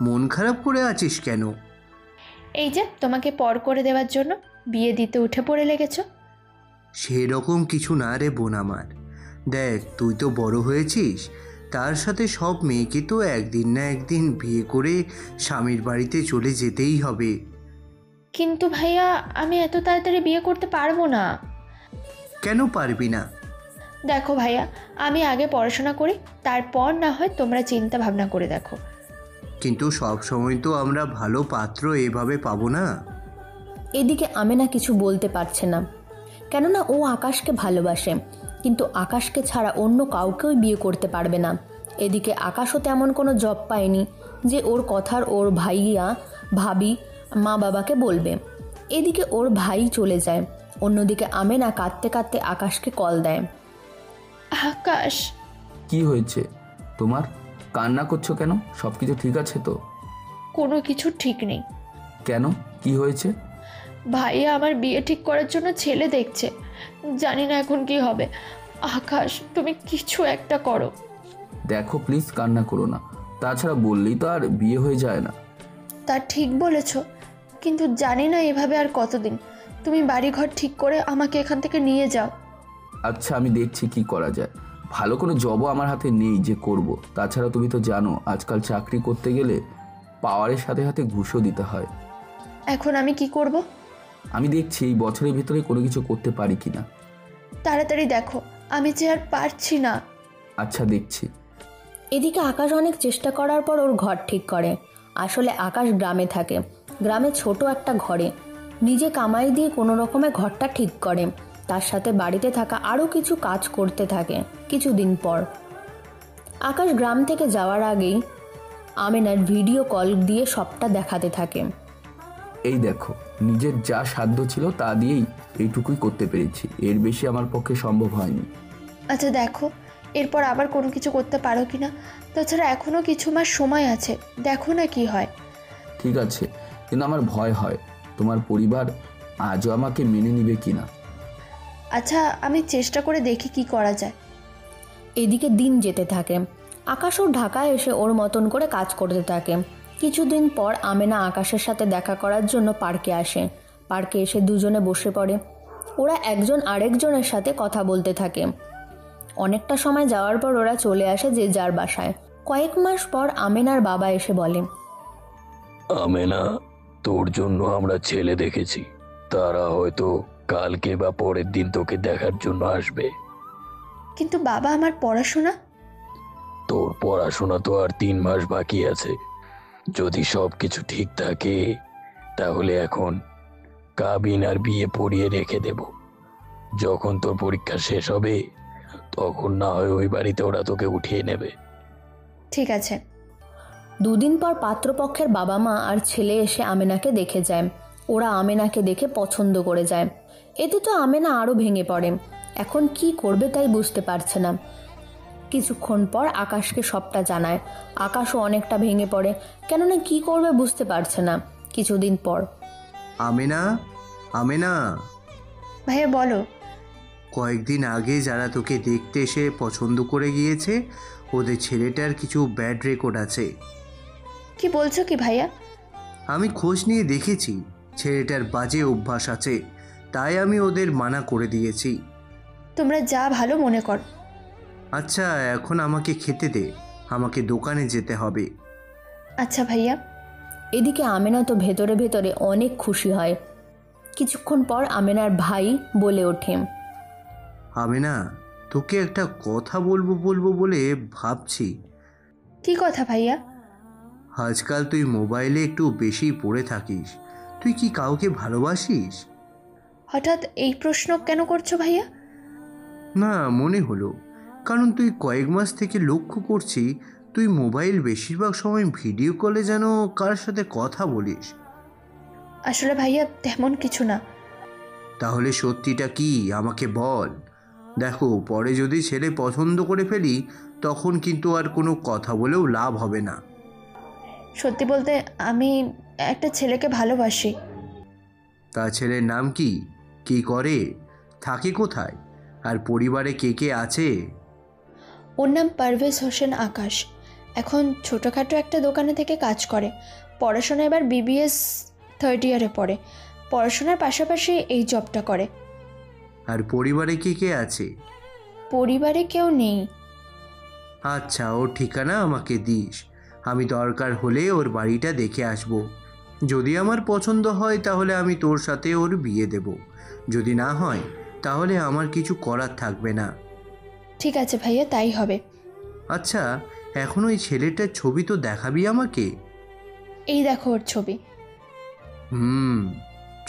মন খারাপ করে আছিস কেন? এই যে তোমাকে পর করে দেওয়ার জন্য বিয়ে দিতে উঠে পড়ে লেগেছো। সেরকম কিছু না রে বোন আমার। দেখ, তুই তো বড় হয়েছিস, তার সাথে সব মেয়েকে তো একদিন না একদিন বিয়ে করে স্বামীর বাড়িতে চলে যেতেই হবে। কিন্তু ভাইয়া আমি এত তাড়াতাড়ি বিয়ে করতে পারবো না। কেন পারবি না? দেখো ভাইয়া, আমি আগে পড়াশোনা করি, তারপর না হয় তোমরা চিন্তা ভাবনা করে দেখো। কিন্তু সব সময় তো আমরা ভালো পাত্র এভাবে পাবো না। এদিকে আমেনা কিছু বলতে পারছে না, কেননা ও আকাশকে ভালোবাসে, কিন্তু আকাশকে ছাড়া অন্য কাউকেই বিয়ে করতে পারবে না। এদিকে আকাশও তেমন কোনো জব পায়নি যে ওর কথার ওর ভাইয়া ভাবি মা বাবাকে বলবে। এদিকে ওর ভাই চলে যায়। অন্যদিকে আমেনা কাঁদতে কাঁদতে আকাশকে কল দেয়। আকাশ, কি হয়েছে তোমার? কান্না করছো কেন? সব কিছু ঠিক আছে তো? কোনো কিছু ঠিক নেই। কেন, কি হয়েছে? ভাইয়া আমার বিয়ে ঠিক করার জন্য ছেলে দেখছে, জানি না এখন কি হবে। আকাশ, তুমি কিছু একটা করো। দেখো প্লিজ, কান্না করো না। তাছাড়া বললেই তো আর বিয়ে হয়ে যায় না। তা ঠিক বলেছ, কিন্তু জানি না এভাবে আর কতদিন। তুমি বাড়িঘর ঠিক করে আমাকে এখান থেকে নিয়ে যাও। আচ্ছা, আমি দেখছি কি করা যায়। ভালো কোনো জবও আমার হাতে নেই যে করব। তাছাড়া তুমি তো জানো আজকাল চাকরি করতে গেলে পাওয়ারের সাথে সাথে ঘুষও দিতে হয়। এখন আমি কি করব? আমি দেখছি এই বছরের ভিতরে কোনো কিছু করতে পারি কিনা। তাড়াতাড়ি দেখো, আমি যে আর পারছি না। আচ্ছা, দেখছি। এদিকে আকাশ অনেক চেষ্টা করার পর ওর ঘর ঠিক করে। আসলে আকাশ গ্রামে থাকে। গ্রামে ছোট একটা ঘরে নিজে কামাই দিয়ে কোনো রকমে ঘরটা ঠিক করে। তার সাথে বাড়িতে থাকা আরও কিছু কাজ করতে থাকে। কিছুদিন পর আকাশ গ্রাম থেকে যাওয়ার আগেই আমেনার ভিডিও কল দিয়ে সবটা দেখাতে থাকে। এই দেখো, নিজের যা সাধ্য ছিল তা দিয়েই এইটুকুই করতে পেরেছি। এর বেশি আমার পক্ষে সম্ভব হয়নি। আচ্ছা দেখো, এরপর আবার কোনো কিছু করতে পারো কি না। তাছাড়া এখনও কিছু মাস সময় আছে, দেখো না কি হয়। ঠিক আছে, কিন্তু আমার ভয় হয় তোমার পরিবার আজও আমাকে মেনে নিবে কিনা। আচ্ছা, আমি চেষ্টা করে দেখি কি করা যায়। এদিকে দিন যেতে থাকে। আকাশও ঢাকায় এসে ওর মতন করে কাজ করতে থাকে। কিছুদিন পর আমেনা আকাশের সাথে দেখা করার জন্য পার্কে আসে। পার্কে এসে দুজনে বসে পড়ে। ওরা একজন আরেকজনের সাথে কথা বলতে থাকে। অনেকটা সময় যাওয়ার পর ওরা চলে আসে যে যার বাসায়। কয়েক মাস পর আমেনার বাবা এসে বলে, আমেনা, তোর জন্য আমরা ছেলে দেখেছি। তারা হয়তো কালকে বা পরের দিন তোকে দেখার জন্য আসবে। কিন্তু বাবা, আমার পড়াশোনা? তোর পড়াশোনা তো আর 3 মাস বাকি আছে। যদি সব কিছু ঠিক থাকে তাহলে এখন কাবিন আর বিয়ে পড়িয়ে রেখে দেব। যখন তোর পরীক্ষা শেষ হবে তখন না হয় ওই বাড়িতে ওরা তোকে উঠিয়ে নেবে। ঠিক আছে। দুদিন পর পাত্রপক্ষের বাবা মা আর ছেলে এসে আমেনাকে দেখে যায়। ওরা আমেনাকে দেখে পছন্দ করে যায়। এতে তো আমেনা আরও ভেঙে পড়ে। এখন কি করবে তাই বুঝতে পারছে না। কিছুক্ষণ পর আকাশকে সবটা জানায়। আকাশও অনেকটা ভেঙে পড়ে, কেননা কি করবে বুঝতে পারছে না। কিছুদিন পর আমেনা, আমেনা, ভাইয়া বলো। কয়েকদিন আগে যারা তোকে দেখতে এসে পছন্দ করে গিয়েছে, ওদের ছেলেটার কিছু ব্যাড রেকর্ড আছে। কি বলছো কি ভাইয়া? আমি খোঁজ নিয়ে দেখেছি ছেলেটার বাজে অভ্যাস আছে, তাই আমি ওদের মানা করে দিয়েছি। তোমরা যা ভালো মনে করো। আচ্ছা, এখন আমাকে খেতে দে, আমাকে দোকানে যেতে হবে। আচ্ছা ভাইয়া। এদিকে আমেনা তো ভেতরে ভেতরে অনেক খুশি হয়। কিছুক্ষণ পর আমেনার ভাই বলে ওঠে, আমেনা, তোকে একটা কথা বলবো বলবো বলে ভাবছি। কি কথা ভাইয়া? আজকাল তুই মোবাইলে একটু বেশি পড়ে থাকিস। তুই কি কাউকে ভালোবাসিস? হঠাৎ এই প্রশ্ন কেন করছো ভাইয়া? না, মনে হলো, কারণ তুই কয়েক মাস থেকে লক্ষ্য করছি তুই মোবাইল বেশিরভাগ সময় ভিডিও কলে যেন কার সাথে কথা বলিস। আসলে ভাইয়া তেমন কিছু না। তাহলে সত্যিটা কি আমাকে বল। দেখো, পরে যদি ছেলে পছন্দ করে ফেলি তখন কিন্তু আর কোনো কথা বলেও লাভ হবে না। সত্যি বলতে আমি একটা ছেলেকে ভালোবাসি। তা ছেলের নাম কি, কি করে, থাকে কোথায়, আর পরিবারে কে কে আছে? ওর নাম পারভেজ হোসেন আকাশ। এখন ছোটোখাটো একটা দোকানে থেকে কাজ করে। পড়াশোনা এবার BBS 3rd ইয়ারে পড়ে। পড়াশোনার পাশাপাশি এই জবটা করে। আর পরিবারে কে কে আছে? পরিবারে কেউ নেই। আচ্ছা, ওর ঠিকানা আমাকে দিস, আমি দরকার হলে ওর বাড়িটা দেখে আসব। যদি আমার পছন্দ হয় তাহলে আমি তোর সাথে ওর বিয়ে দেব, যদি না হয় তাহলে আমার কিছু করার থাকবে না। ঠিক আছে ভাইয়া, তাই হবে। আচ্ছা, এখন ওই ছেলেটার ছবি তো দেখাবি আমাকে। এই দেখো ওর ছবি।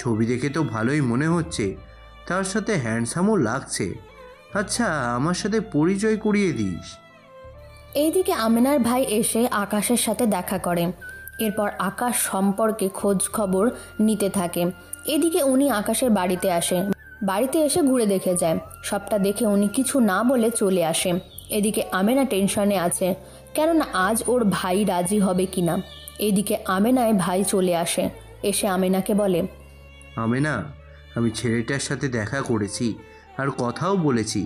ছবি দেখে তো ভালোই মনে হচ্ছে, তার সাথে হ্যান্ডসামও লাগছে। আচ্ছা, আমার সাথে পরিচয় করিয়ে দিস। এইদিকে আমেনার ভাই এসে আকাশের সাথে দেখা করে। এরপর আকাশ সম্পর্কে খোঁজ খবর নিতে থাকে। এদিকে উনি আকাশের বাড়িতে আসে। বাড়িতে এসে ঘুরে দেখে যায়। সবটা দেখে উনি কিছু না বলে চলে আসে। এদিকে আমেনা টেনশনে আছে, কেননা আজ ওর ভাই রাজি হবে কিনা। এদিকে আমেনায় ভাই চলে আসে। এসে আমেনাকে বলে, আমেনা, আমি ছেলেটার সাথে দেখা করেছি আর কথাও বলেছি।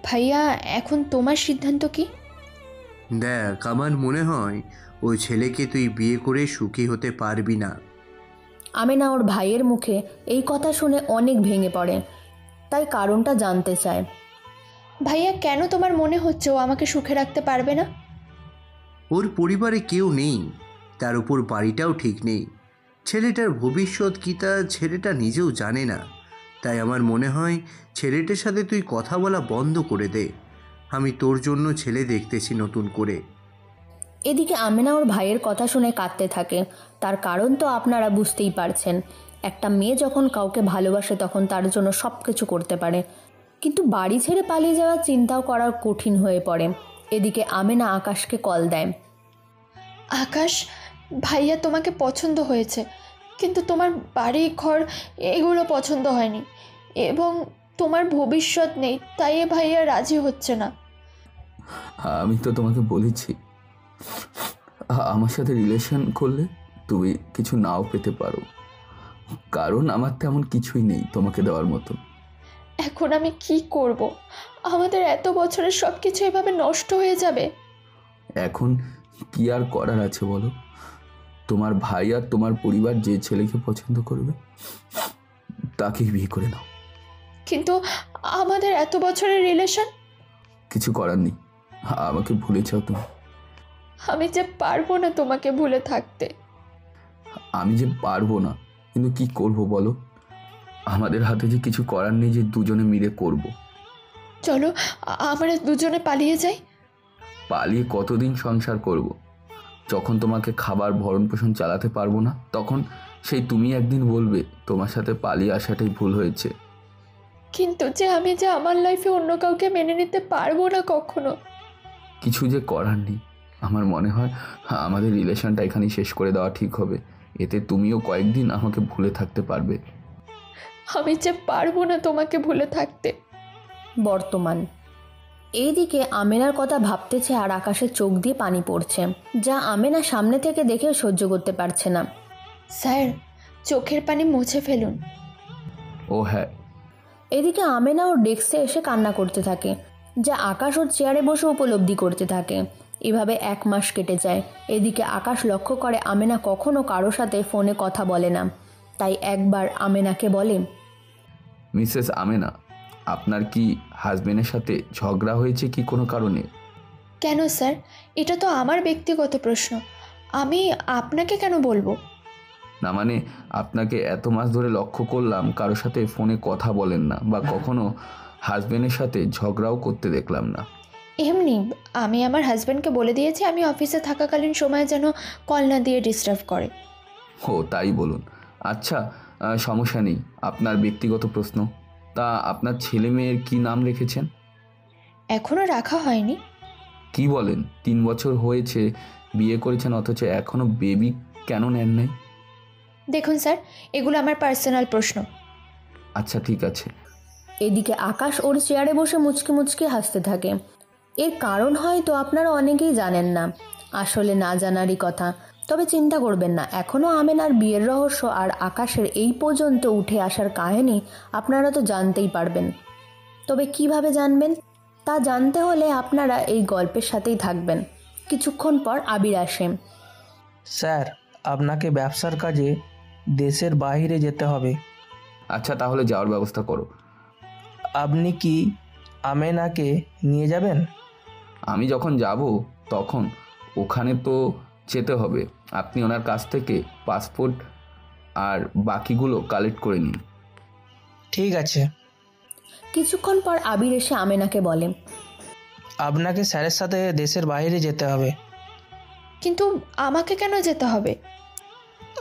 ভাইয়া এখন তোমার সিদ্ধান্ত কি? দেখ, আমার মনে হয় ওই ছেলেকে তুই বিয়ে করে সুখী হতে পারবি না। আমেনা ওর ভাইয়ের মুখে এই কথা শুনে অনেক ভেঙে পড়ে, তাই কারণটা জানতে চায়। ভাইয়া কেন তোমার মনে হচ্ছে ও আমাকে সুখে রাখতে পারবে না? ওর পরিবারে কেউ নেই, তার উপর বাড়িটাও ঠিক নেই। ছেলেটার ভবিষ্যৎ কী তা ছেলেটা নিজেও জানে না। তাই আমার মনে হয় ছেলেটার সাথে তুই কথা বলা বন্ধ করে দে। আমি তোর জন্য ছেলে দেখতেছি নতুন করে। এদিকে আমেনা ওর ভাইয়ের কথা শুনে কাঁদতে থাকে। তার কারণ তো আপনারা বুঝতেই পারছেন। একটা মেয়ে যখন কাউকে ভালোবাসে তখন তার জন্য সব কিছু করতে পারে, কিন্তু বাড়ি ছেড়ে পালিয়ে যাওয়ার চিন্তাও করা কঠিন হয়ে পড়ে। এদিকে আমেনা আকাশকে কল দেয়। আকাশ, ভাইয়া তোমাকে পছন্দ হয়েছে, কিন্তু তোমার বাড়ি ঘর এগুলো পছন্দ হয়নি, এবং তোমার ভবিষ্যৎ নেই, তাই এ ভাইয়া রাজি হচ্ছে না। আমি তো তোমাকে বলেছি, আমার সাথে রিলেশন করলে তুমি কিছু নাও পেতে পারো, কারণ আমার তেমন কিছুই নেই তোমাকে দেওয়ার মতো। এখন আমি কি করব? আমাদের এত বছরের সব কিছু এভাবে নষ্ট হয়ে যাবে। এখন কি আর করার আছে বলো? তোমার ভাই আর তোমার পরিবার যে ছেলেকে পছন্দ করবে তাকেই বিয়ে করে নাও। কিন্তু আমাদের এত বছরের রিলেশন। কিছু করার নেই, আমাকে ভুলে যাও তুমি। আমি যে পারবো না তোমাকে ভুলে থাকতে। আমি যে পারবো না, কিন্তু কি করব বলো? আমাদের হাতে যে কিছু করার নেই যে দুজনে মিলে করব। চলো আমরা দুজনে পালিয়ে যাই। পালিয়ে কতদিন সংসার করব? যখন তোমাকে খাবার ভরণ পোষণ চালাতে পারবো না, তখন সেই তুমি একদিন বলবে তোমার সাথে পালিয়ে আসাটাই ভুল হয়েছে। কিন্তু যে আমি যে আমার লাইফে অন্য কাউকে মেনে নিতে পারবো না কখনো। কিছু যে করার নেই। আমার মনে হয় আমাদের রিলেশনটা এখানেই শেষ করে দেওয়া ঠিক হবে। এতে তুমিও কয়েকদিন আমাকে ভুলে থাকতে পারবে। আমি যে পারবো না তোমাকে ভুলে থাকতে। বর্তমান। এইদিকে আমেনার কথা ভাবতেছে আর আকাশের চোখ দিয়ে পানি পড়ছে, যা আমেনা সামনে থেকে দেখে সহ্য করতে পারছে না। স্যার, চোখের পানি মুছে ফেলুন। ও হ্যাঁ। এদিকে আমেনা ওর ডেস্কে এসে কান্না করতে থাকে, যা আকাশ ওর চেয়ারে বসে উপলব্ধি করতে থাকে। এভাবে 1 মাস কেটে যায়। এদিকে আকাশ লক্ষ্য করে আমেনা কখনো কারো সাথে ফোনে কথা বলে না। তাই একবার আমেনাকে বলে, মিসেস আমেনা, আপনার কি হাজবেন্ডের সাথে ঝগড়া হয়েছে কি কোনো কারণে? কেন স্যার? এটা তো আমার ব্যক্তিগত প্রশ্ন, আমি আপনাকে কেন বলবো? না মানে, আপনাকে এত মাস ধরে লক্ষ্য করলাম কারোর সাথে ফোনে কথা বলেন না, বা কখনো হাজবেন্ডের সাথে ঝগড়াও করতে দেখলাম না। এমনি আমি আমার হাজব্যান্ডকে বলে দিয়েছি আমি অফিসে থাকাকালীন সময় যেন কল না দিয়ে ডিস্টার্ব করে। ও তাই বলুন। আচ্ছা, সমস্যা নেই, আপনার ব্যক্তিগত প্রশ্ন। তা আপনার ছেলে মেয়ের কী নাম রেখেছেন? এখনও রাখা হয়নি। কি বলেন, 3 বছর হয়েছে বিয়ে করেছেন অথচ এখনও বেবি কেন নেন নাই? দেখুন স্যার, এগুলো আমার পার্সোনাল প্রশ্ন। আচ্ছা ঠিক আছে। এদিকে আকাশ ওর চেয়ারে বসে মুচকি মুচকি হাসতে থাকে। এর কারণ হয়তো আপনারা অনেকেই জানেন না, আসলে না জানারই কথা। তবে চিন্তা করবেন না, এখনও আমেনার বিয়ের রহস্য আর আকাশের এই পর্যন্ত উঠে আসার কাহিনী আপনারা তো জানতেই পারবেন। তবে কিভাবে জানবেন তা জানতে হলে আপনারা এই গল্পের সাথেই থাকবেন। কিছুক্ষণ পর আবির আসে। স্যার, আপনাকে ব্যবসার কাজে দেশের বাইরে যেতে হবে। আচ্ছা তাহলে যাওয়ার ব্যবস্থা করো। আপনি কি আমেনাকে নিয়ে যাবেন? আমি যখন যাব তখন ওখানে তো যেতে হবে। আপনি ওনার কাছ থেকে পাসপোর্ট আর বাকিগুলো কালেক্ট করে নিন। ঠিক আছে। কিছুক্ষণ পর আবির এসে আমেনাকে বলে, আপনাকে স্যারের সাথে দেশের বাইরে যেতে হবে। কিন্তু আমাকে কেন যেতে হবে?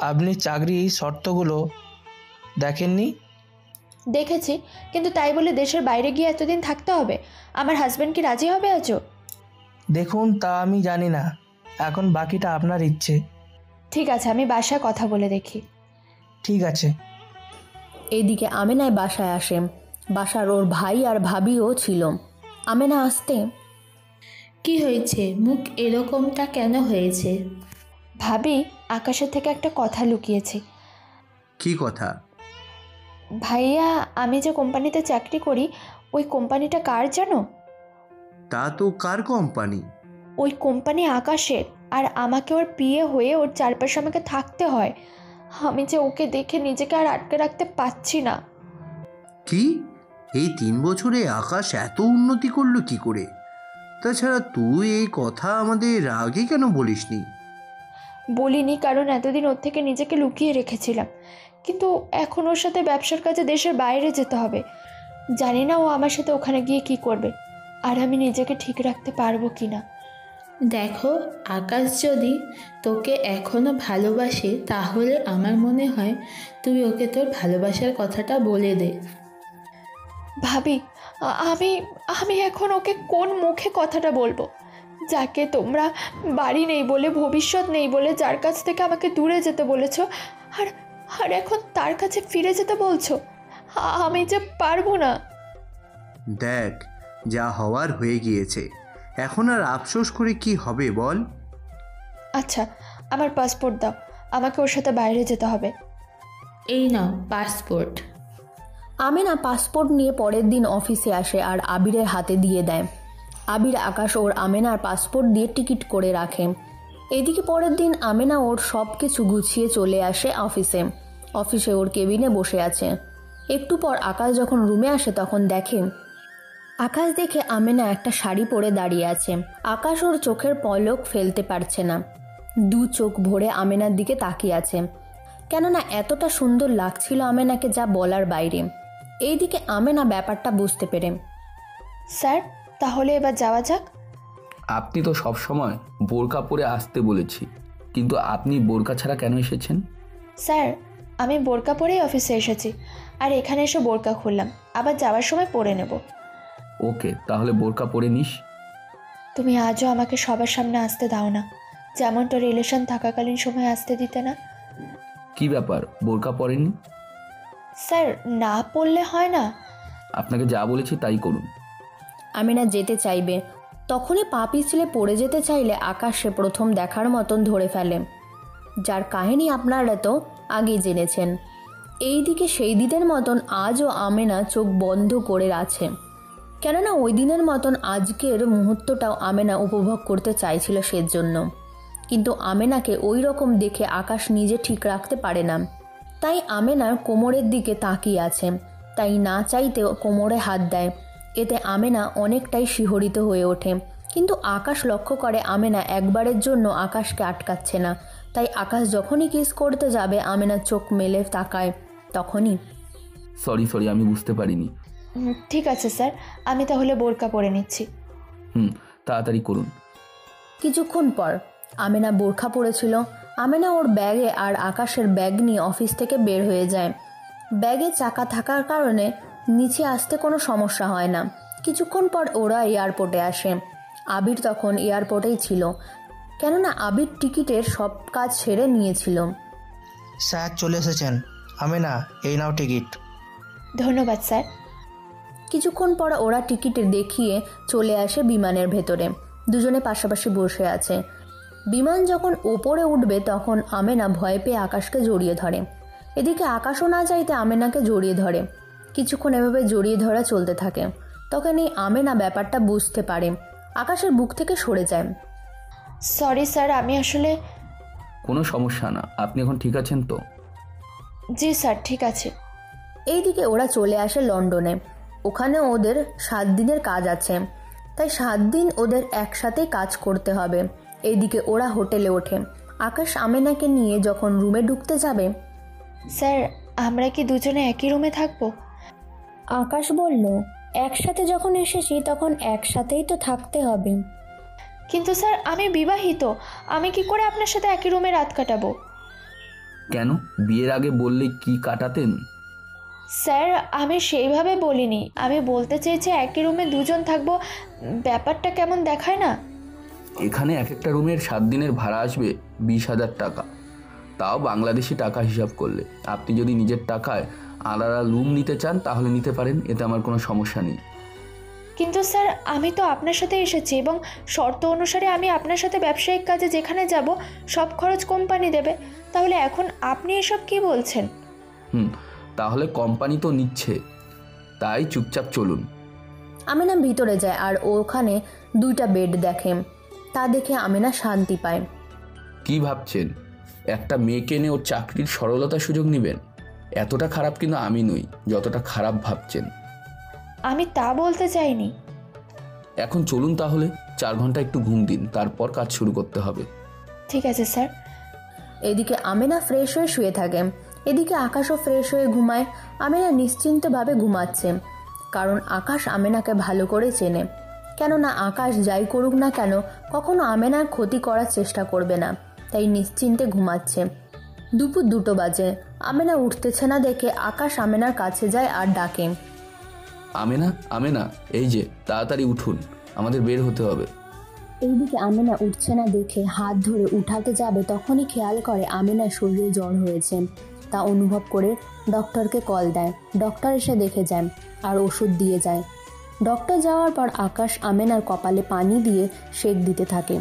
আপনি চাকরি শর্তগুলো দেখেননি? দেখেছি, কিন্তু তাই বলে দেশের বাইরে গিয়ে এতদিন থাকতে হবে? আমার হাজব্যান্ড কি রাজি হবে আজও? দেখুন, তা আমি জানি না, এখন বাকিটা আপনার ইচ্ছে। ঠিক আছে, আমি বাসায় কথা বলে দেখি। ঠিক আছে। এইদিকে আমেনায় বাসায় আসে। বাসার ওর ভাই আর ভাবিও ছিল। আমেনা আসতে, কি হয়েছে? মুখ এরকমটা কেন হয়েছে? ভাবি, আকাশের থেকে একটা কথা লুকিয়েছি। কি কথা? ভাইয়া, আমি যে কোম্পানিতে চাকরি করি, ওই কোম্পানিটা কার জানো? তা তো কার কোম্পানি? ওই কোম্পানি আকাশের, আর আমাকে ওর বিয়ে হয়ে ওর চারপাশে আমাকে থাকতে হয়। আমি যে ওকে দেখে নিজেকে আর আটকে রাখতে পারছি না। কি, এই 3 বছরে আকাশ এত উন্নতি করলো কি করে? তাছাড়া তুই এই কথা আমাদের আগে কেন বলিসনি? বলিনি কারণ এতদিন ওর থেকে নিজেকে লুকিয়ে রেখেছিলাম। কিন্তু এখন ওর সাথে ব্যবসার কাজে দেশের বাইরে যেতে হবে। জানি না ও আমার সাথে ওখানে গিয়ে কি করবে, আর আমি নিজেকে ঠিক রাখতে পারবো কি না। দেখো, আকাশ যদি তোকে এখনো ভালোবাসে তাহলে আমার মনে হয় তুই ওকে তোর ভালোবাসার কথাটা বলে দে। ভাবি, আমি আমি এখন ওকে কোন মুখে কথাটা বলবো? যাকে তোমরা বাড়ি নেই বলে, ভবিষ্যৎ নেই বলে, যার কাছ থেকে আমাকে দূরে যেতে বলেছো, আর আর এখন তার কাছে ফিরে যেতে বলছো? আমি যে পারবো না। দেখ, যা হওয়ার হয়ে গিয়েছে, এখন আর আফসোস করে কি হবে বল? আচ্ছা, আমার পাসপোর্ট দাও, আমাকে ওর সাথে বাইরে যেতে হবে। এই নাও পাসপোর্ট। আমেনা পাসপোর্ট নিয়ে পরের দিন অফিসে আসে আর আবিরের হাতে দিয়ে দেয়। আবির আকাশ ওর আমেনার পাসপোর্ট দিয়ে টিকিট করে রাখে। এদিকে পরের দিন আমেনা ওর সব কিছু গুছিয়ে চলে আসে অফিসে। অফিসে ওর কেবিনে বসে আছে। একটু পর আকাশ যখন রুমে আসে তখন দেখে আমেনা একটা শাড়ি পরে দাঁড়িয়ে আছে। আকাশ ওর চোখের পলক ফেলতে পারছে না, দু চোখ ভরে আমেনার দিকে তাকিয়ে আছে। কেননা এতটা সুন্দর লাগছিল আমেনাকে যা বলার বাইরে। এইদিকে আমেনা ব্যাপারটা বুঝতে পেরে, স্যার, তাহলে এবার যাওয়া যাক। আপনি তো সব সময় বোরকা পরে আসতে বলেছি, কিন্তু আপনি বোরকা ছাড়া কেন এসেছেন? স্যার, আমি বোরকা পরেই অফিসে এসেছি, আর এখানে এসে বোরকা খুললাম, আবার যাওয়ার সময় পরে নেব। ওকে, তাহলে বোরকা পরে নিস। তুমি আজও আমাকে সবার সামনে আসতে দাও না, যেমনটা রিলেশন থাকাকালীন সময় আসতে দিতে না। কি ব্যাপার, বোরকা পরেননি? স্যার, না পড়লে হয় না? আপনাকে যা বলেছি তাই করুন। আমেনা যেতে চাইবে, তখনই পা পিছলে পড়ে যেতে চাইলে আকাশ সে প্রথম দেখার মতন ধরে ফেলে, যার কাহিনী আপনারা তো আগেই জেনেছেন। এইদিকে সেই দিনের মতন আজও আমেনা চোখ বন্ধ করে আছে, কেননা ওই দিনের মতন আজকের মুহূর্তটাও আমেনা উপভোগ করতে চাইছিল সেজন্য। কিন্তু আমেনাকে ওই রকম দেখে আকাশ নিজে ঠিক রাখতে পারে না, তাই আমেনার কোমরের দিকে তাকিয়ে আছে। তাই না চাইতে কোমরে হাত দেয়। এতে আমেনা অনেকটাই শিহরিত হয়ে ওঠে। কিন্তু আকাশ লক্ষ্য করে আমেনা একবারের জন্য আকাশকে আটকাচ্ছে না। তাই আকাশ যখনই কিস করতে যাবে আমেনা চোখ মেলে তাকায়। তখনই, সরি, আমি বুঝতে পারিনি। ঠিক আছে স্যার, আমি তাহলে বোরকা পরে নিচ্ছি। তাড়াতাড়ি করুন। কিছুক্ষণ পর আমেনা বোরখা পরেছিল। আমেনা ওর ব্যাগে আর আকাশের ব্যাগ নিয়ে অফিস থেকে বের হয়ে যায়। ব্যাগে চাকা থাকার কারণে নিচে আসতে কোনো সমস্যা হয় না। কিছুক্ষণ পর ওরা এয়ারপোর্টে আসে। আবির তখন এয়ারপোর্টেই ছিল, কেননা আবির টিকিটের সব কাজ সেরে নিয়েছিল। স্যার চলে এসেছেন। আমেনা, এই নাও টিকিট। ধন্যবাদ স্যার। কিছুক্ষণ পর ওরা টিকিট দেখিয়ে চলে আসে বিমানের ভেতরে। দুজনে পাশাপাশি বসে আছে। বিমান যখন ওপরে উঠবে তখন আমেনা ভয় পেয়ে আকাশকে জড়িয়ে ধরে। এদিকে আকাশও না চাইতে আমেনাকে জড়িয়ে ধরে। কিছুক্ষণ এভাবে জড়িয়ে ধরা চলতে থাকে। তখন এই আমেনা ব্যাপারটা বুঝতে পারে, আকাশের বুক থেকে সরে যায়। সরি স্যার, আমি আসলে... কোনো সমস্যা না, আপনি এখন ঠিক আছেন তো? জি স্যার, ঠিক আছে। এইদিকে ওরা চলে আসে লন্ডনে। ওখানে ওদের 7 দিনের কাজ আছে, তাই 7 দিন ওদের একসাথেই কাজ করতে হবে। এইদিকে ওরা হোটেলে ওঠে। আকাশ আমেনাকে নিয়ে যখন রুমে ঢুকতে যাবে, স্যার, আমরা কি দুজনে একই রুমে থাকবো? আকাশ বলল, একসাথে যখন এসেছি তখন একসাথেই তো থাকতে হবে। কিন্তু স্যার, আমি বিবাহিত, আমি কি করে আপনার সাথে একই রুমে রাত কাটাবো? কেন, বিয়ের আগে বললে কি কাটাতেন? স্যার, আমি সেইভাবে বলিনি। আমি বলতে চেয়েছি একই রুমে দুজন থাকবো, ব্যাপারটা কেমন দেখায় না? এখানে এক একটা রুমের 7 দিনের ভাড়া আসবে 20,000 টাকা, তাও বাংলাদেশি টাকা হিসাব করলে। আপনি যদি নিজের টাকায় আলাদা রুম নিতে চান তাহলে নিতে পারেন, এতে আমার কোনো সমস্যা নেই। কিন্তু স্যার, আমি তো আপনার সাথে এসেছি এবং শর্ত অনুসারে আমি আপনার সাথে ব্যবসায়িক কাজে যেখানে যাব সব খরচ কোম্পানি দেবে। তাহলে এখন আপনি এসব কি বলছেন? তাহলে কোম্পানি তো নিচ্ছে, তাই চুপচাপ চলুন। আমেনা ভিতরে যায় আর ওখানে 2টা বেড দেখে। তা দেখে আমেনা শান্তি পায়। কি ভাবছেন, একটা মেয়েকে নিয়ে ওর চাকরির সরলতার সুযোগ নেবেন? এতটা খারাপ কিন্তু আমি নই যতটা খারাপ ভাবছেন। আমি তা বলতে চাইনি। এখন চলুন তাহলে, 4 ঘন্টা একটু ঘুম দিন, তারপর কাজ শুরু করতে হবে। ঠিক আছে স্যার। এদিকে আমেনা ফ্রেশ হয়ে শুয়ে থাকে। এদিকে আকাশও ফ্রেশ হয়ে ঘুমায়। আমেনা নিশ্চিন্তভাবে ঘুমাচ্ছে, কারণ আকাশ আমেনাকে ভালো করে চেনে। কেননা আকাশ যাই করুক না কেন কখনো আমেনার ক্ষতি করার চেষ্টা করবে না, তাই নিশ্চিন্তে ঘুমাচ্ছে। দুপুর 2টো বাজে। আমেনা উঠতেছে না দেখে আকাশ আমেনার কাছে যায় আর ডাকে, আমেনা, আমেনা, এই যে তাড়াতাড়ি উঠুন, আমাদের বের হতে হবে। এইদিকে আমেনা উঠছে না দেখে হাত ধরে উঠাতে যাবে, তখনই খেয়াল করে আমেনার শরীরে জ্বর হয়েছে। তা অনুভব করে ডক্টরকে কল দেয়। ডক্টর এসে দেখে যায় আর ওষুধ দিয়ে যায়। ডক্টর যাওয়ার পর আকাশ আমেনার কপালে পানি দিয়ে সেক দিতে থাকে।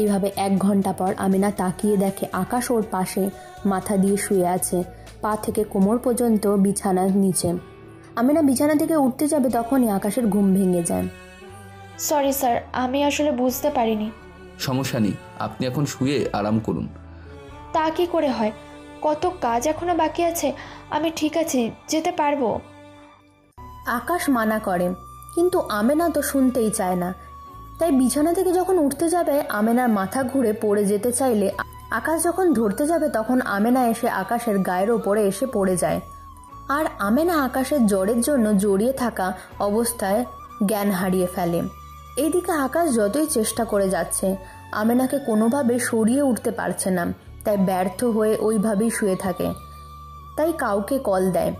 এইভাবে 1 ঘন্টা পর আমেনা তাকিয়ে দেখে আকাশ ওর পাশে মাথা দিয়ে শুয়ে আছে, পা থেকে কোমর পর্যন্ত বিছানার নিচে। আমেনা বিছানা থেকে উঠতে যাবে তখনই আকাশের ঘুম ভেঙে যায়। সরি স্যার, আমি আসলে বুঝতে পারিনি। সমস্যা নেই, আপনি এখন শুয়ে আরাম করুন। তা কি করে হয়? কত কাজ এখনো বাকি আছে। আমি ঠিক আছি, যেতে পারবো। আকাশ মানা করে, কিন্তু আমেনা তো শুনতেই চায় না। তাই বিছানা থেকে যখন উঠতে যাবে আমেনার মাথা ঘুরে পড়ে যেতে চাইলে আকাশ যখন ধরতে যাবে তখন আমেনা এসে আকাশের গায়ের ওপরে এসে পড়ে যায়। আর আমেনা আকাশের জ্বরের জন্য জড়িয়ে থাকা অবস্থায় জ্ঞান হারিয়ে ফেলে। এইদিকে আকাশ যতই চেষ্টা করে যাচ্ছে আমেনাকে কোনোভাবে সরিয়ে উঠতে পারছে না, তাই ব্যর্থ হয়ে ওইভাবেই শুয়ে থাকে। তাই কাউকে কল দেয়।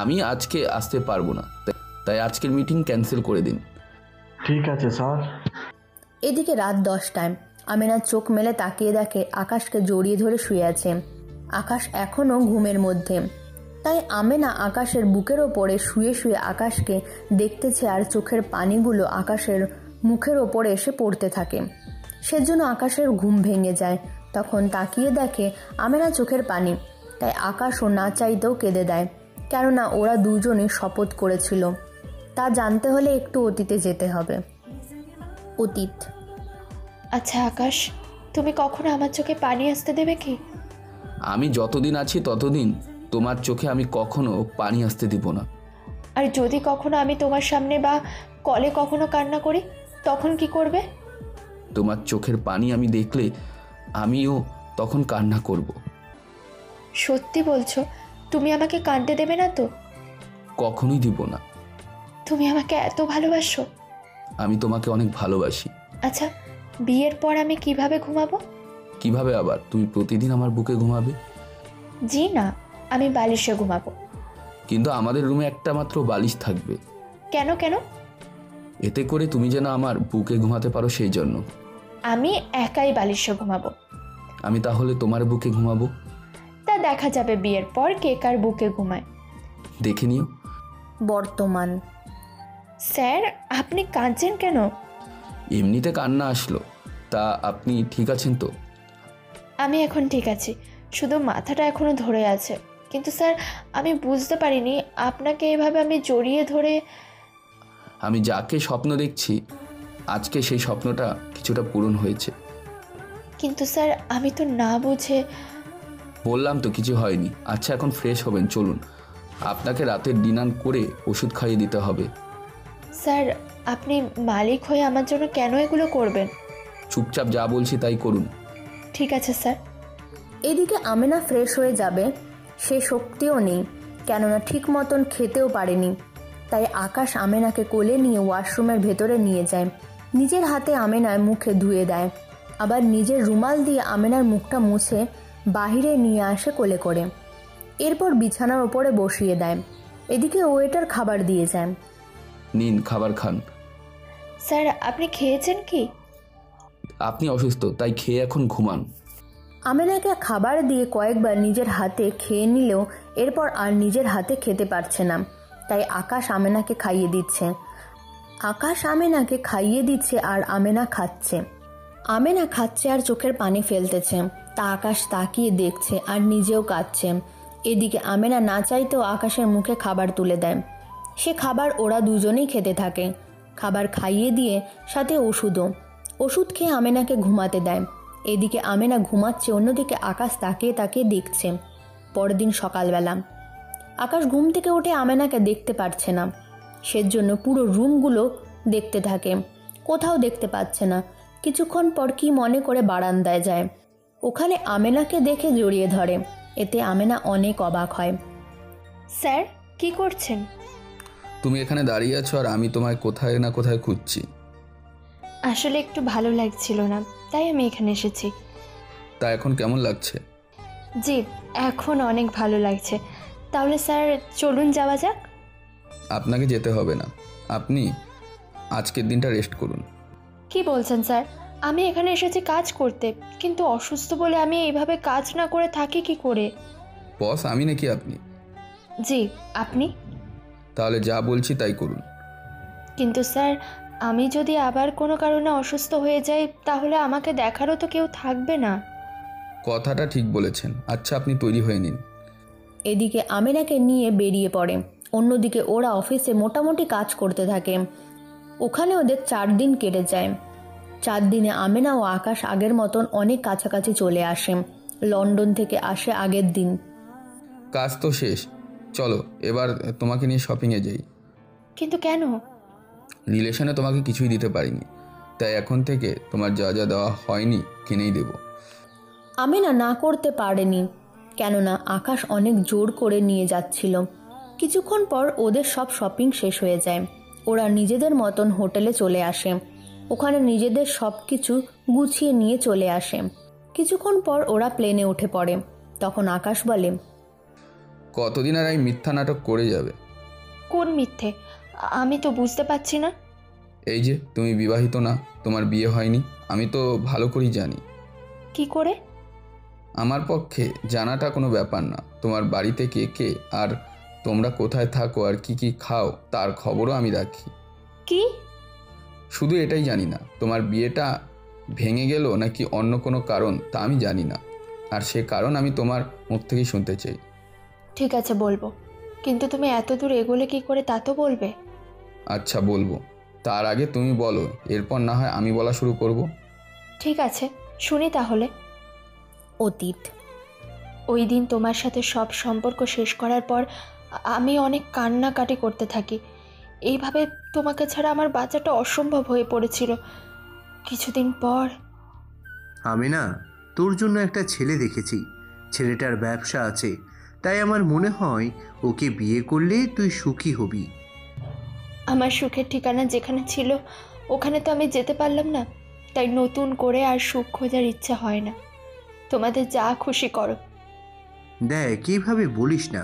আমি আজকে আসতে পারবো না, তাই আজকের মিটিং ক্যান্সেল করে দিন। ঠিক আছে স্যার। এদিকে রাত 10টায় আমেনা চোখ মেলে তাকিয়ে দেখে আকাশকে জড়িয়ে ধরে শুয়ে আছে। আকাশ এখনও ঘুমের মধ্যে, তাই আমেনা আকাশের বুকের ওপরে শুয়ে শুয়ে আকাশকে দেখতেছে আর চোখের পানিগুলো আকাশের মুখের ওপরে এসে পড়তে থাকে। সেজন্য আকাশের ঘুম ভেঙে যায়। তখন তাকিয়ে দেখে আমেনা চোখের পানি, তাই আকাশও না চাইতেও কেঁদে দেয়, কেননা ওরা দুজনই শপথ করেছিল। তা জানতে হলে একটু অতীতে যেতে হবে। অতীত। আচ্ছা আকাশ, তুমি কখনো আমার চোখে পানি আসতে দেবে কি? আমি যতদিন আছি ততদিন তোমার চোখে আমি কখনো পানি আসতে দিব না। আর যদি কখনো আমি তোমার সামনে বা কলে কখনো কান্না করি তখন কি করবে? তোমার চোখের পানি আমি দেখলে আমিও তখন কান্না করব। সত্যি বলছো? তুমি আমাকে কাঁদতে দেবে না তো? কখনোই দিব না। তুমি আমাকে এত ভালোবাসো? আমি তোমাকে অনেক ভালোবাসি। আচ্ছা, বিয়ের পর আমি কিভাবে ঘুমাবো? কিভাবে আবার? তুমি প্রতিদিন আমার বুকে ঘুমাবে। জি না, আমি বালিশে ঘুমাবো। কিন্তু আমাদের রুমে একটা মাত্র বালিশ থাকবে। কেন কেন? এতে করে তুমি যেন আমার বুকে ঘুমাতে পারো সেই জন্য। আমি একাই বালিশে ঘুমাবো। আমি তাহলে তোমার বুকে ঘুমাবো। তা দেখা যাবে বিয়ের পর কে কার বুকে ঘুমায়। দেখে নিও। বর্তমান। স্যার, আপনি কাঁদছেন কেন? এমনিতে কান্না আসলো। তা আপনি ঠিক আছেন তো? আমি এখন ঠিক আছি, শুধু মাথাটা এখনো ধরে আছে। কিন্তু স্যার, আমি বুঝতে পারিনি আপনাকে এভাবে আমি জড়িয়ে ধরে। আমি যাকে স্বপ্ন দেখছি আজকে সেই স্বপ্নটা কিছুটা পূরণ হয়েছে। কিন্তু স্যার, আমি তো না বুঝে। বললাম তো কিছু হয়নি। আচ্ছা, এখন ফ্রেশ হবেন, চলুন। আপনাকে রাতের ডিনার করে ওষুধ খাইয়ে দিতে হবে। স্যার, আপনি মালিক হয়ে আমার জন্য কেন এগুলো করবেন? চুপচাপ যা বলছি তাই করুন। ঠিক আছে স্যার। এদিকে আমেনা ফ্রেশ হয়ে যাবে সে শক্তিও নেই, কেননা ঠিক মতন খেতেও পারেনি। তাই আকাশ আমেনাকে কোলে নিয়ে ওয়াশরুমের ভেতরে নিয়ে যায়। নিজের হাতে আমেনার মুখে ধুয়ে দেয়, আবার নিজের রুমাল দিয়ে আমেনার মুখটা মুছে বাহিরে নিয়ে আসে কোলে করে। এরপর বিছানার ওপরে বসিয়ে দেয়। এদিকে ওয়েটার খাবার দিয়ে যায়। নিন, খাবার খান। স্যার, আপনি খেয়েছেন কি? আপনি অসুস্থ, তাই খেয়ে এখন ঘুমান। আমেনাকে খাবার দিয়ে কয়েকবার নিজের হাতে খেয়ে নিলেও এরপর আর নিজের হাতে খেতে পারছে না। তাই আকাশ আমেনাকে খাইয়ে দিচ্ছে। আকাশ আমেনাকে খাইয়ে দিচ্ছে আর আমেনা খাচ্ছে। আমেনা খাচ্ছে আর চোখের পানি ফেলতেছে। তা আকাশ তাকিয়ে দেখছে আর নিজেও কাঁদছে। এদিকে আমেনা না চাইতেও আকাশের মুখে খাবার তুলে দেয়। সে খাবার ওরা দুজনেই খেতে থাকে। খাবার খাইয়ে দিয়ে সাথে ওষুধও। ওষুধ খেয়ে আমেনাকে ঘুমাতে দেয়। এদিকে আমেনা ঘুমাচ্ছে, অন্যদিকে আকাশ তাকিয়ে তাকিয়ে দেখছে। পরের দিন সকালবেলা আকাশ ঘুম থেকে উঠে আমেনাকে দেখতে পারছে না। সেজন্য পুরো রুমগুলো দেখতে থাকে, কোথাও দেখতে পাচ্ছে না। কিছুক্ষণ পর কি মনে করে বারান্দায় যায়। ওখানে আমেনাকে দেখে জড়িয়ে ধরে। এতে আমেনা অনেক অবাক হয়। স্যার, কি করছেন? তুমি এখানে দাঁড়িয়ে আছো আর আমি তোমায় কোথায় না কোথায় খুঁজছি। আসলে একটু ভালো লাগছিল না, তাই আমি এখানে এসেছি। তা এখন কেমন লাগছে? জি, এখন অনেক ভালো লাগছে। তাহলে স্যার, চলুন যাওয়া যাক। আপনাকে যেতে হবে না, আপনি আজকের দিনটা রেস্ট করুন। কি বলছেন স্যার? আমি এখানে এসেছি কাজ করতে, কিন্তু অসুস্থ বলে আমি এইভাবে কাজ না করে থাকি কি করে? বস আমি নাকি আপনি? জি, আপনি। তাহলে যা বলছি তাই করুন। কিন্তু স্যার, আমি যদি আবার কোনো কারণে অসুস্থ হয়ে যাই তাহলে আমাকে দেখারও তো কেউ থাকবে না। কথাটা ঠিক বলেছেন। আচ্ছা, আপনি তৈরি হয়ে নিন। এদিকে আমেনাকে নিয়ে বেরিয়ে পড়ে। অন্যদিকে ওরা অফিসে মোটামুটি কাজ করতে থাকে। ওখানে ওদের 4 দিন কেটে যায়। 4 দিনে আমেনা ও আকাশ আগের মতন অনেক কাছাকাছি চলে আসে। লন্ডন থেকে আসে আগের দিন। কাজ তো শেষ, চলো এবার তোমাকে নিয়ে শপিংয়ে যাই। কিন্তু কেন? রিলেশনে তোমাকে কিছুই দিতে পারিনি, তাই এখন থেকে তোমার যা যা দেওয়া হয়নি কিনেই দেব। আমেনা না করতে পারেনি, কেননা আকাশ অনেক জোর করে নিয়ে যাচ্ছিল। কিছুক্ষণ পর ওদের সব শপিং শেষ হয়ে যায়। ওরা নিজেদের মতন হোটেলে চলে আসে। ওখানে নিজেদের সব কিছু গুছিয়ে নিয়ে চলে আসে। কিছুক্ষণ পর ওরা প্লেনে উঠে পড়ে। তখন আকাশ বলে, কতদিন আর এই মিথ্যা নাটক করে যাবে? কোন মিথ্যে? আমি তো বুঝতে পারছি না। এই যে তুমি বিবাহিত না, তোমার বিয়ে হয়নি, আমি তো ভালো করেই জানি। কি করে? আমার পক্ষে জানাটা কোনো ব্যাপার না। তোমার বাড়িতে কে কে আর তোমরা কোথায় থাকো আর কি কি খাও তার খবরও আমি রাখি। কি? শুধু এটাই জানি না তোমার বিয়েটা ভেঙে গেল নাকি অন্য কোনো কারণ, তা আমি জানি না। আর সে কারণ আমি তোমার মুখ থেকেই শুনতে চাই। ঠিক আছে, বলবো। কিন্তু তুমি এত দূর এগোলে কি করে তা তো বলবে। আচ্ছা বলবো, তার আগে তুমি বলো, এরপর না হয় আমি বলা শুরু করব। ঠিক আছে, শুনি তাহলে। অতীত। ওই দিন তোমার সাথে সব সম্পর্ক শেষ করার পর আমি অনেক কান্নাকাটি করতে থাকি। এইভাবে তোমাকে ছাড়া আমার বাচ্চাটা অসম্ভব হয়ে পড়েছিল। কিছুদিন পর আমি না তোর জন্য একটা ছেলে দেখেছি। ছেলেটার ব্যবসা আছে, তাই আমার মনে হয় ওকে বিয়ে করলে তুই সুখী হবি। আমার সুখের ঠিকানা যেখানে ছিল ওখানে তো আমি যেতে পারলাম না, তাই নতুন করে আর সুখ খোঁজার ইচ্ছা হয় না। তোমাদের যা খুশি করো। দেখ, এইভাবে বলিস না।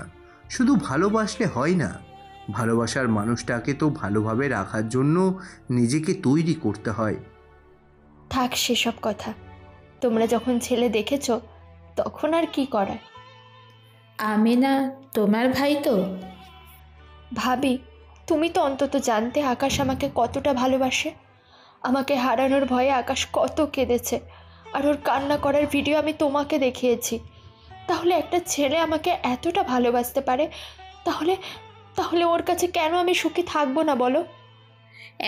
শুধু ভালোবাসলে হয় না, ভালোবাসার মানুষটাকে তো ভালোভাবে রাখার জন্য নিজেকে তৈরি করতে হয়। থাক সেসব কথা, তোমরা যখন ছেলে দেখেছো তখন আর কি করার। আমেনা তোমার ভাই তো? ভাবি, তুমি তো অন্তত জানতে আকাশ আমাকে কতটা ভালোবাসে। আমাকে হারানোর ভয়ে আকাশ কত কেঁদেছে, আর ওর কান্না করার ভিডিও আমি তোমাকে দেখিয়েছি। তাহলে একটা ছেলে আমাকে এতটা ভালোবাসতে পারে, তাহলে তাহলে ওর কাছে কেন আমি সুখী থাকবো না বলো?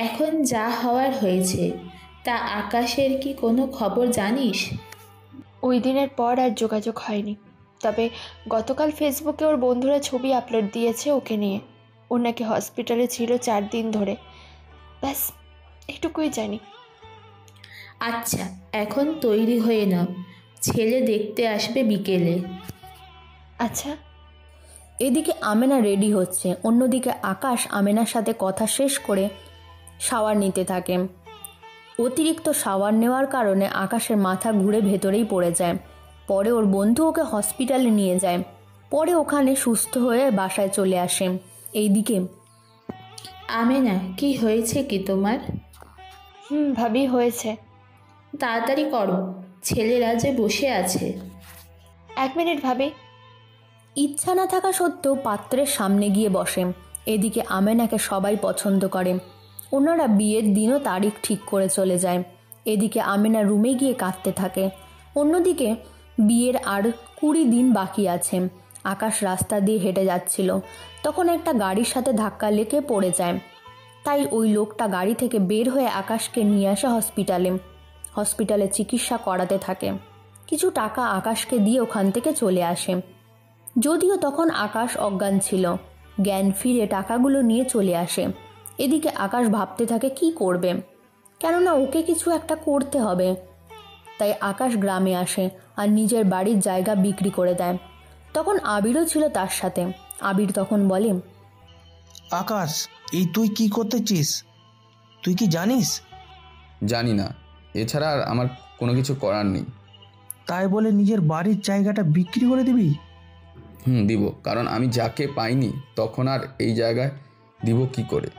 এখন যা হওয়ার হয়েছে, তা আকাশের কি কোনো খবর জানিস? ওই দিনের পর আর যোগাযোগ হয়নি, তবে গতকাল ফেসবুকে ওর বন্ধুরা ছবি আপলোড দিয়েছে ওকে নিয়ে। ও নাকি হসপিটালে ছিল 4 দিন ধরে, ব্যাস এটুকুই জানি। আচ্ছা, এখন তৈরি হয়ে নাও, ছেলে দেখতে আসবে বিকেলে। আচ্ছা। এদিকে আমেনা রেডি হচ্ছে, অন্যদিকে আকাশ আমেনার সাথে কথা শেষ করে শাওয়ার নিতে থাকে। অতিরিক্ত শাওয়ার নেওয়ার কারণে আকাশের মাথা ঘুরে ভেতরেই পড়ে যায়। পরে ওর বন্ধু ওকে হসপিটালে নিয়ে যায়, পরে ওখানে সুস্থ হয়ে বাসায় চলে আসে। এইদিকে আমেনা, কি হয়েছে কি তোমার? ভাবি হয়েছে। তাড়াতাড়ি করো, ছেলেরা যে বসে আছে। 1 মিনিট ভাবি। ইচ্ছা না থাকা সত্ত্বেও পাত্রের সামনে গিয়ে বসে। এদিকে আমেনাকে সবাই পছন্দ করে, ওনারা বিয়ের দিনও তারিখ ঠিক করে চলে যায়। এদিকে আমেনা রুমে গিয়ে কাঁদতে থাকে। অন্যদিকে বিয়ের আর 20 দিন বাকি আছে। আকাশ রাস্তা দিয়ে হেঁটে যাচ্ছিল, তখন একটা গাড়ির সাথে ধাক্কা লেগে পড়ে যায়। তাই ওই লোকটা গাড়ি থেকে বের হয়ে আকাশকে নিয়ে আসে হসপিটালে চিকিৎসা করাতে থাকে। কিছু টাকা আকাশকে দিয়ে ওখান থেকে চলে আসে। যদিও তখন আকাশ অজ্ঞান ছিল, জ্ঞান ফিরে টাকাগুলো নিয়ে চলে আসে। এদিকে আকাশ ভাবতে থাকে কি করবে, কেননা ওকে কিছু একটা করতে হবে। তাই আকাশ গ্রামে আসে আর নিজের বাড়ির জায়গা বিক্রি করে দেয়। তখন আবিরও ছিল তার সাথে। আবির তখন বলে, আকাশ, এই তুই কি করতেছিস? তুই কি জানিস? জানি না, এছাড়া আর আমার কোনো কিছু করার নেই। তাই বলে নিজের বাড়ির জায়গাটা বিক্রি করে দিবি? দিব, কারণ আমি যাকে পাইনি তখন আর এই জায়গায় দিব কি করে?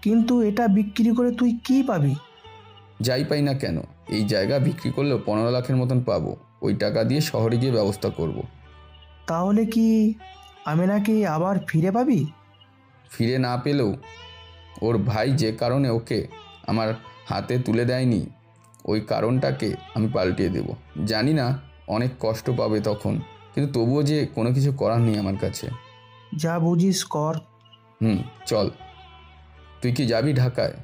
কিন্তু এটা বিক্রি করে তুই কি পাবি? যাই পাই না কেন, এই জায়গা বিক্রি করলেও 15 লাখের মতন পাবো। ওই টাকা দিয়ে শহরে গিয়ে ব্যবস্থা করব। তাহলে কি আমেনাকে আবার ফিরে পাবি? ফিরে না পেলেও ওর ভাই যে কারণে ওকে আমার হাতে তুলে দেয়নি, ওই কারণটাকে আমি পাল্টিয়ে দেব। জানি না অনেক কষ্ট পাবে তখন, কিন্তু তবুও যে কোনো কিছু করার নেই আমার কাছে। যা বুঝিস কর। চল। তুই কি যাবি ঢাকায়?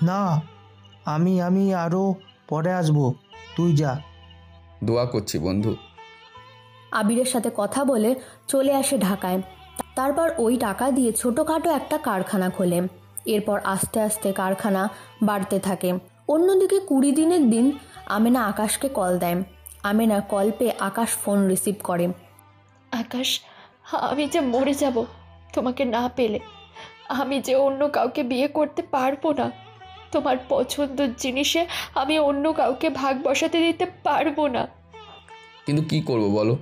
না, আমি আরও পরে আসবো, তুই যা। দোয়া করছি বন্ধু। আবিরের সাথে কথা বলে চলে আসে ঢাকায়। তারপর ওই টাকা দিয়ে ছোটোখাটো একটা কারখানা খোলে। এরপর আস্তে আস্তে কারখানা বাড়তে থাকে। অন্যদিকে 20 দিনের দিন আমেনা আকাশকে কল দেয়। আমেনা কল পেয়ে আকাশ ফোন রিসিভ করে। আকাশ, আমি যে মরে যাব তোমাকে না পেলে। আমি যে অন্য কাউকে বিয়ে করতে পারবো না। তোমার পছন্দের জিনিসে আমি অন্য কাউকে ভাগ বসাতে দিতে পারবো না। কিন্তু কি করব বলো,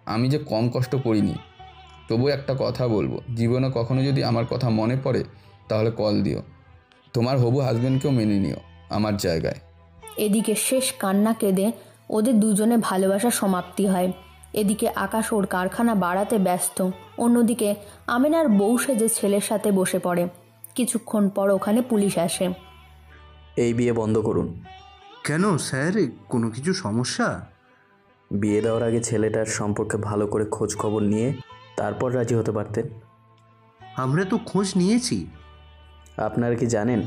আমি যে কম কষ্ট করিনি। তবু একটা কথা বলবো, জীবনে কখনো যদি আমার কথা মনে পড়ে তাহলে কল দিও। তোমার হবু হাজবেন্ডকেও মেনে নিও আমার জায়গায়। এদিকে শেষ কান্না কেঁদে ওদের দুজনে ভালোবাসার সমাপ্তি হয়। এদিকে আকাশ ওর কারখানা বাড়াতে ব্যস্ত। অন্যদিকে আমেনার বউ সেজে ছেলের সাথে বসে পড়ে। কিছুক্ষণ পর ওখানে পুলিশ আসে। এই বিয়ে বন্ধ করুন। কেন স্যার, কোনো কিছু সমস্যা? বিয়ে দেওয়ার আগে ছেলেটার সম্পর্কে ভালো করে খোঁজ খবর নিয়ে তারপর রাজি হতে পারতেন। আমরা তো খোঁজ নিয়েছি। আপনারা কি জানেন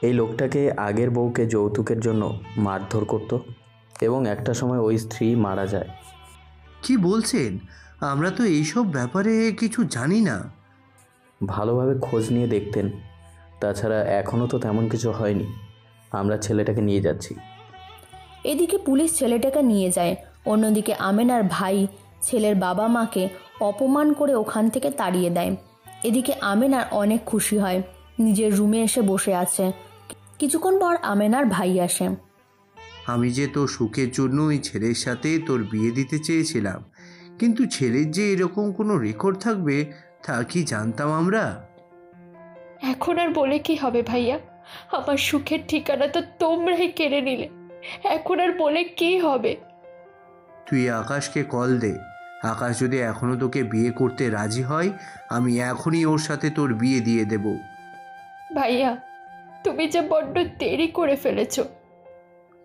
এই লোকটাকে আগের বউকে যৌতুকের জন্য মারধর করত এবং একটা সময় ওই স্ত্রী মারা যায়। কি বলছেন? আমরা তো এইসব ব্যাপারে কিছু জানি না। ভালোভাবে খোঁজ নিয়ে দেখতেন। তাছাড়া এখনও তো তেমন কিছু হয়নি। আমরা ছেলেটাকে নিয়ে যাচ্ছি। এদিকে পুলিশ ছেলেটাকে নিয়ে যায়। অন্যদিকে আমেনার ভাই ছেলের বাবা মাকে অপমান করে ওখান থেকে তাড়িয়ে দেয়। এদিকে আমেনার অনেক খুশি হয়, নিজের রুমে এসে বসে আছে। কিছুক্ষণ পর আমেনার ভাই আসে। আমি যে তোর সুখের জন্য ওই ছেলের সাথে তোর বিয়ে দিতে চেয়েছিলাম, কিন্তু ছেলের যে এরকম কোনো রেকর্ড থাকবে তা কি জানতাম আমরা? এখন আর বলে কি হবে ভাইয়া, আমার সুখের ঠিকানা তো তোমরাই কেড়ে নিলে। এখন আর বলে কি হবে? তুই আকাশকে কল দে। আকাশ যদি এখনও তোকে বিয়ে করতে রাজি হয়, আমি এখনই ওর সাথে তোর বিয়ে দিয়ে দেব। ভাইয়া, তুমি যে বড্ড দেরি করে ফেলেছো।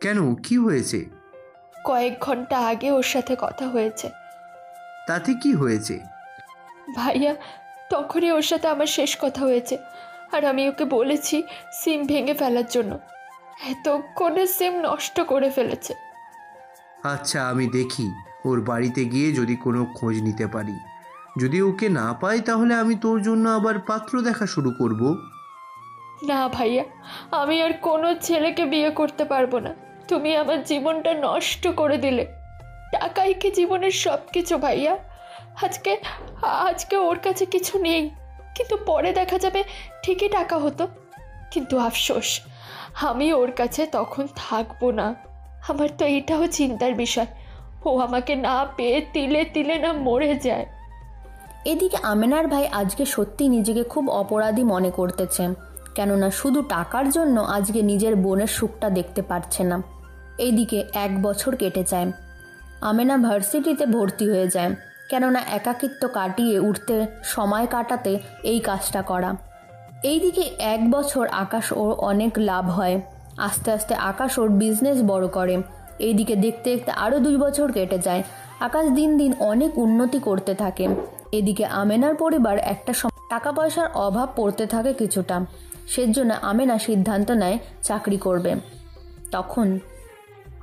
কেন, কি হয়েছে? কয়েক ঘন্টা আগে ওর সাথে কথা হয়েছে। তাতে কি হয়েছে? ভাইয়া, তখনই ওর সাথে আমার শেষ কথা হয়েছে, আর আমি ওকে বলেছি সিম ভেঙে ফেলার জন্য। এতক্ষণে সিম নষ্ট করে ফেলেছে। আচ্ছা, আমি দেখি ওর বাড়িতে গিয়ে যদি কোনো খোঁজ নিতে পারি। যদি ওকে না পাই তাহলে আমি তোর জন্য আবার পাত্র দেখা শুরু করব। না ভাইয়া, আমি আর কোনো ছেলেকে বিয়ে করতে পারবো না। তুমি আমার জীবনটা নষ্ট করে দিলে। টাকাই কি জীবনের সব কিছু ভাইয়া? আজকে আজকে ওর কাছে কিছু নেই, কিন্তু পরে দেখা যাবে ঠিকই টাকা হতো। কিন্তু আফসোস, আমি ওর কাছে তখন থাকবো না। আমার তো এটাও চিন্তার বিষয়, ও আমাকে না পেয়ে তিলে তিলে না মরে যায়। এদিকে আমেনার ভাই আজকে সত্যি নিজেকে খুব অপরাধী মনে করতেছে, কেননা শুধু টাকার জন্য আজকে নিজের বোনের সুখটা দেখতে পারছে না। এইদিকে 1 বছর কেটে যায়। আমেনা ভার্সিটিতে ভর্তি হয়ে যায়, কেননা একাকিত্ব কাটিয়ে উঠতে সময় কাটাতে এই কাজটা করা। এইদিকে 1 বছর আকাশ ওর অনেক লাভ হয়। আস্তে আস্তে আকাশ ওর বিজনেস বড় করে। এইদিকে দেখতে দেখতে আরও 2 বছর কেটে যায়। আকাশ দিন দিন অনেক উন্নতি করতে থাকে। এদিকে আমেনার পরিবার একটা টাকা পয়সার অভাব পড়তে থাকে কিছুটা। সেজন্য আমেনা সিদ্ধান্ত নেয় চাকরি করবে। তখন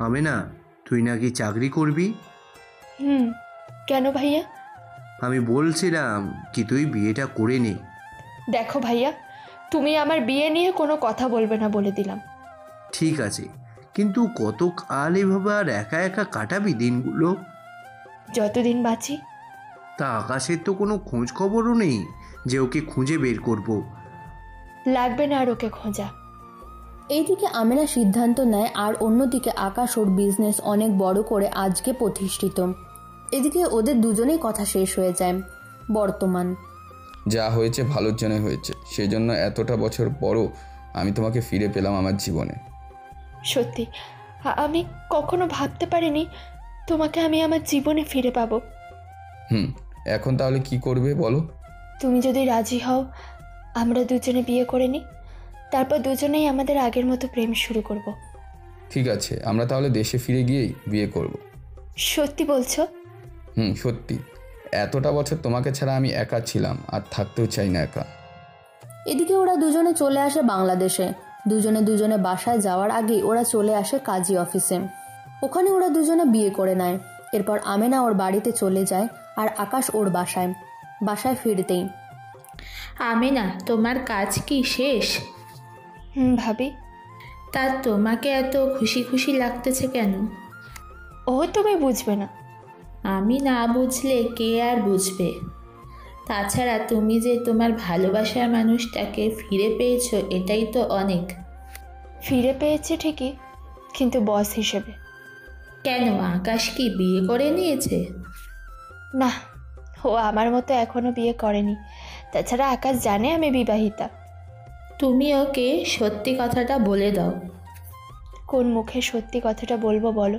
আমেনা, তুই নাকি চাকরি করবি? কেন ভাইয়া? আমি বলছিলাম কি তুই বিয়েটা করে নে। দেখো ভাইয়া, তুমি আমার বিয়ে নিয়ে কোনো কথা বলবে না বলে দিলাম। ঠিক আছে, কিন্তু কত কাল এভাবে আর একা একা কাটাবি দিনগুলো? যতদিন বাঁচি। তা আকাশের তো কোনো খোঁজ খবরও নেই যে ওকে খুঁজে বের করব। লাগবে না আর ওকে খোঁজা। এইদিকে আমেনা সিদ্ধান্ত নেয়, আর অন্যদিকে আকাশ ওর বিজনেস অনেক বড় করে আজকে প্রতিষ্ঠিত। এদিকে ওদের দুজনেই কথা শেষ হয়ে যায়। বর্তমান যা হয়েছে ভালোর জন্য হয়েছে, সেজন্য এতটা বছর পরও আমি তোমাকে ফিরে পেলাম আমার জীবনে। সত্যি, আমি কখনো ভাবতে পারিনি তোমাকে আমি আমার জীবনে ফিরে পাবো। এখন তাহলে কি করবে বলো? তুমি যদি রাজি হও, আমরা দুজনে বিয়ে করে নিই, তারপর দুজনেই আমাদের আগের মতো প্রেম শুরু করব। ঠিক আছে, আমরা তাহলে দেশে ফিরে গিয়েই বিয়ে করব। সত্যি বলছো? সত্যি। এতটা বছর তোমাকে ছাড়া আমি একা ছিলাম, আর থাকতেও চাই না একা। এদিকে ওরা দুজনে চলে আসে বাংলাদেশে। দুজনে বাসায় যাওয়ার আগেই ওরা চলে আসে কাজী অফিসে। ওখানে ওরা দুজনে বিয়ে করে নেয়। এরপর আমেনা ওর বাড়িতে চলে যায়, আর আকাশ ওর বাসায় ফিরতেই আমেনা, তোমার কাজ কি শেষ? ভাবি। তা তোমাকে এত খুশি খুশি লাগতেছে কেন? ও তুমি বুঝবে না। আমি না বুঝলে কে আর বুঝবে? তাছাড়া তুমি যে তোমার ভালোবাসার মানুষটাকে ফিরে পেয়েছো, এটাই তো অনেক। ফিরে পেয়েছি ঠিকই, কিন্তু বস হিসেবে। কেন, আকাশ কি বিয়ে করে নিয়েছে? না, ও আমার মতো এখনো বিয়ে করেনি। তাছাড়া আকাশ জানে আমি বিবাহিতা। তুমি ওকে সত্যি কথাটা বলে দাও। কোন মুখে সত্যি কথাটা বলবো বলো?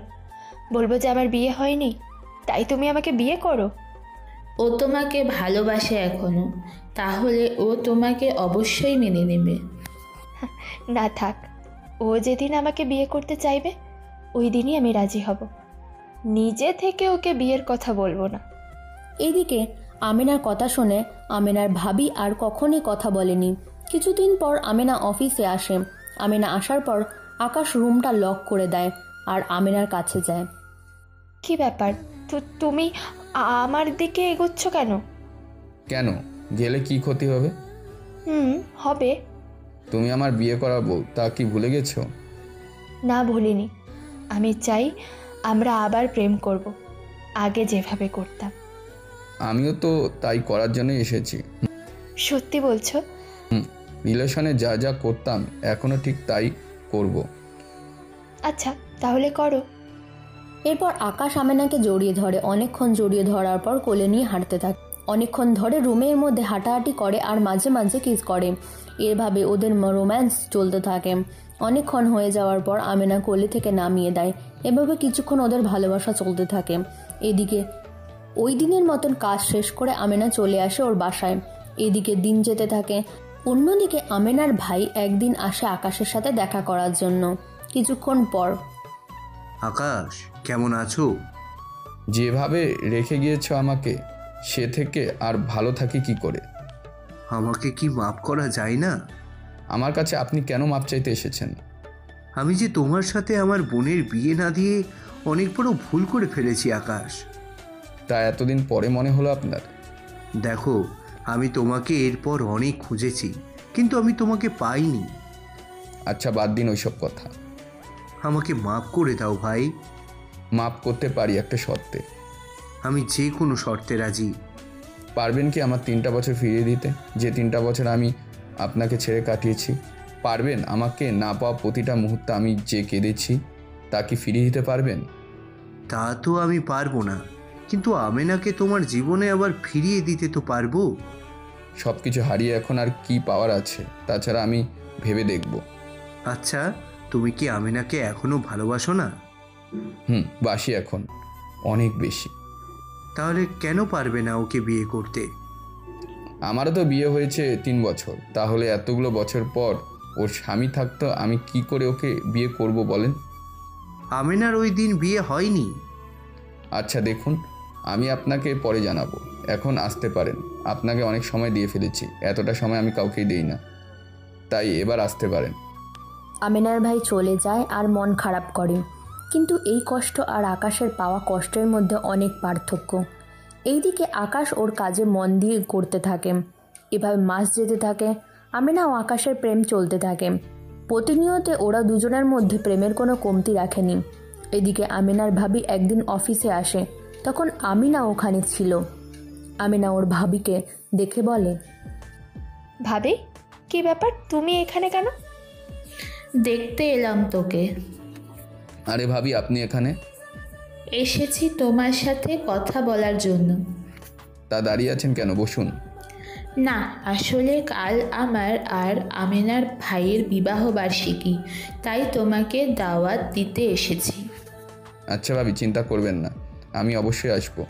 বলবো যে আমার বিয়ে হয়নি, তাই তুমি আমাকে বিয়ে করো? ও তোমাকে ভালোবাসে এখনো, তাহলে ও তোমাকে অবশ্যই মেনে নেবে। না থাক, ও যেদিন আমাকে বিয়ে করতে চাইবে ওই দিনই আমি রাজি হব। নিজে থেকে ওকে বিয়ের কথা বলবো না। এইদিকে আমেনার কথা শুনে আমেনার ভাবি আর কখনই কথা বলেনি। কিছুদিন পর আমেনা অফিসে আসে। আমেনা আসার পর আকাশ রুমটা লক করে দেয় আর আমেনার কাছে যায়। কি ব্যাপার, তুমি আমার দিকে এগোচ্ছ কেন? কেন, গেলে কি ক্ষতি হবে? হবে। তুমি আমার বিয়ে করাবো, তা কি ভুলে গেছো? না, ভুলিনি। আমি চাই আমরা আবার প্রেম করব, আগে যেভাবে করতাম। আমিও তো তাই করার জন্যই এসেছি। সত্যি বলছো? রিলেশনে যা যা করতাম এখনো ঠিক তাই করব। আচ্ছা, তাহলে করো। এরপর আকাশ আমেনাকে জড়িয়ে ধরে, অনেকক্ষণ জড়িয়ে ধরার পর কোলে নিয়ে হাঁটতে থাকে। অনেকক্ষণ ধরে রুমের মধ্যে হাঁটাহাঁটি করে আর মাঝে মাঝে কিস করে। এভাবে ওদের রোম্যান্স চলতে থাকে। অনেকক্ষণ হয়ে যাওয়ার পর আমেনা কোলে থেকে নামিয়ে দেয়। এভাবে কিছুক্ষণ ওদের ভালোবাসা চলতে থাকে। এদিকে ওই দিনের মতন কাজ শেষ করে আমেনা চলে আসে ওর বাসায়। এদিকে দিন যেতে থাকে। অন্যদিকে আমেনার ভাই একদিন আসে আকাশের সাথে দেখা করার জন্য। কিছুক্ষণ পর, আকাশ, কেমন আছো? যেভাবে রেখে গিয়েছো আমাকে, সে থেকে আর ভালো থাকি কি করে? আমাকে কি মাফ করা যায় না? আমার কাছে আপনি কেন মাপ চাইতে এসেছেন? আমি যে তোমার সাথে আমার বোনের বিয়ে না দিয়ে অনেক বড় ভুল করে ফেলেছি আকাশ। তা এতদিন পরে মনে হলো আপনার? দেখো, আমি তোমাকে এরপর অনেক খুঁজেছি, কিন্তু আমি তোমাকে পাইনি। আচ্ছা, বাদ দিন ওইসব কথা। আমাকে মাফ করে দাও ভাই। মাপ করতে পারি একটা শর্তে। আমি যে কোনো শর্তে রাজি। পারবেন কি আমার 3টা বছর ফিরিয়ে দিতে, যে 3টা বছর আমি আপনাকে ছেড়ে কাটিয়েছি? পারবেন আমাকে না পাওয়া প্রতিটা মুহূর্তে আমি যে কেঁদেছি তা কি ফিরিয়ে দিতে পারবেন? তা তো আমি পারবো না, কিন্তু আমেনাকে তোমার জীবনে আবার ফিরিয়ে দিতে তো পারবো। সব কিছু হারিয়ে এখন আর কি পাওয়ার আছে? তাছাড়া আমি ভেবে দেখব। আচ্ছা, তুমি কি আমেনাকে এখনো ভালোবাসো না? বাসি, এখন অনেক বেশি। তাহলে কেন পারবে না ওকে বিয়ে করতে? আমারও তো বিয়ে হয়েছে 3 বছর, তাহলে এতগুলো বছর পর ওর স্বামী থাকতো, আমি কি করে ওকে বিয়ে করব বলেন? আমেনার ওই দিন বিয়ে হয়নি। আচ্ছা দেখুন, আমি আপনাকে পরে জানাবো, এখন আসতে পারেন। আপনাকে অনেক সময় দিয়ে ফেলেছি, এতটা সময় আমি কাউকেই দেই না, তাই এবার আসতে পারেন। আমেনার ভাই চলে যায় আর মন খারাপ করে। কিন্তু এই কষ্ট আর আকাশের পাওয়া কষ্টের মধ্যে অনেক পার্থক্য। এইদিকে আকাশ ওর কাজে মন দিয়ে করতে থাকে। এভাবে মাস যেতে থাকে। আমেনা ও আকাশের প্রেম চলতে থাকে। প্রতিনিয়ত ওরা দুজনের মধ্যে প্রেমের কোনো কমতি রাখেনি। এদিকে আমেনার ভাবি একদিন অফিসে আসে, তখন আমিনা ওখানে ছিল। আমেনা ওর ভাবিকে দেখে বলে, ভাবি, কি ব্যাপার, তুমি এখানে কেন? দেখতে এলাম তোকে। আরে ভাবি, আপনি এখানে? এসেছি তোমার সাথে কথা বলার জন্য। তা দাঁড়িয়ে আছেন কেন? বসুন। না, আসলে কাল আমার আর আমেনার ভাইয়ের বিবাহ বার্ষিকী, তাই তোমাকে দাওয়াত দিতে এসেছি। আচ্ছা ভাবি, চিন্তা করবেন না, আমি অবশ্যই আসবো।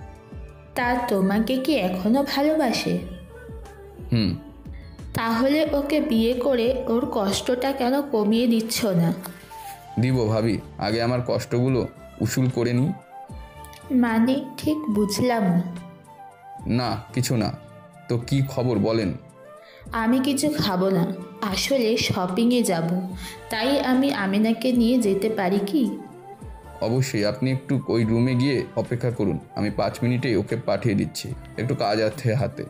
তা তোমাকে কি এখনো ভালোবাসে? তাহলে ওকে বিয়ে করে ওর কষ্টটা কেন কমিয়ে দিচ্ছ না? দিব ভাবি, আগে আমার কষ্টগুলো উসুল করে নিই। মানে ঠিক বুঝলাম না। না, কিছু না। তো কি খবর বলেন? আমি কিছু খাবো না, আসলে শপিংয়ে যাব, তাই আমি আমিনাকে নিয়ে যেতে পারি কি? অবশ্যই, আপনি একটু ওই রুমে গিয়ে অপেক্ষা করুন, আমি 5 মিনিটেই ওকে পাঠিয়ে দিচ্ছি, একটু কাজ আছে হাতে।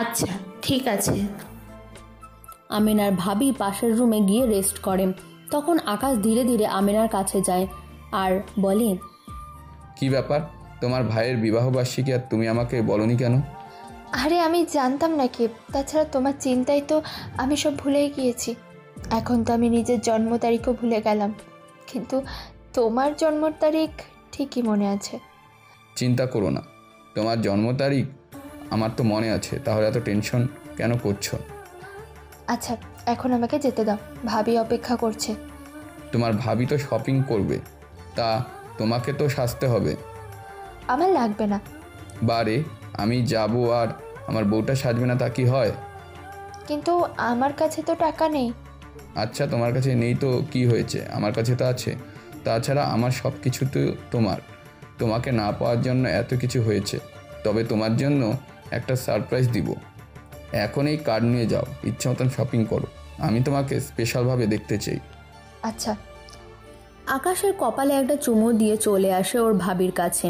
আচ্ছা, ঠিক আছে। আমেনার ভাবি পাশের রুমে গিয়ে রেস্ট করে। তখন আকাশ ধীরে ধীরে আমেনার কাছে যায় আর বলে, কি ব্যাপার, তোমার ভাইয়ের বিবাহবার্ষিকী আর তুমি আমাকে বলনি কেন? আরে আমি জানতাম নাকি, তাছাড়া তোমার চিন্তায় তো আমি সব ভুলেই গিয়েছি। এখন তো আমি নিজের জন্ম তারিখও ভুলে গেলাম, কিন্তু তোমার জন্ম তারিখ ঠিকই মনে আছে। চিন্তা করো না, তোমার জন্ম তারিখ আমার তো মনে আছে, তাহলে এত টেনশন কেন করছো? আচ্ছা, এখন আমাকে যেতে দাও, ভাবি অপেক্ষা করছে। তোমার ভাবি তো শপিং করবে, তা তোমাকে তো সাজতে হবে। আমার লাগবে না। বারে, আমি যাব আর আমার বউটা সাজবে না, তা কি হয়? কিন্তু আমার কাছে তো টাকা নেই। আচ্ছা, তোমার কাছে নেই তো কি হয়েছে, আমার কাছে তো আছে। তাছাড়া আমার সব কিছু তো তোমার, তোমাকে না পাওয়ার জন্য এত কিছু হয়েছে। তবে তোমার জন্য একটা সারপ্রাইজ দিব। এখন এই কার্ড নিয়ে যাও, ইচ্ছা মতন শপিং করো, আমি তোমাকে স্পেশালভাবে দেখতে চাই। আচ্ছা। আকাশের কপালে একটা চুমু দিয়ে চলে আসে ওর ভাবির কাছে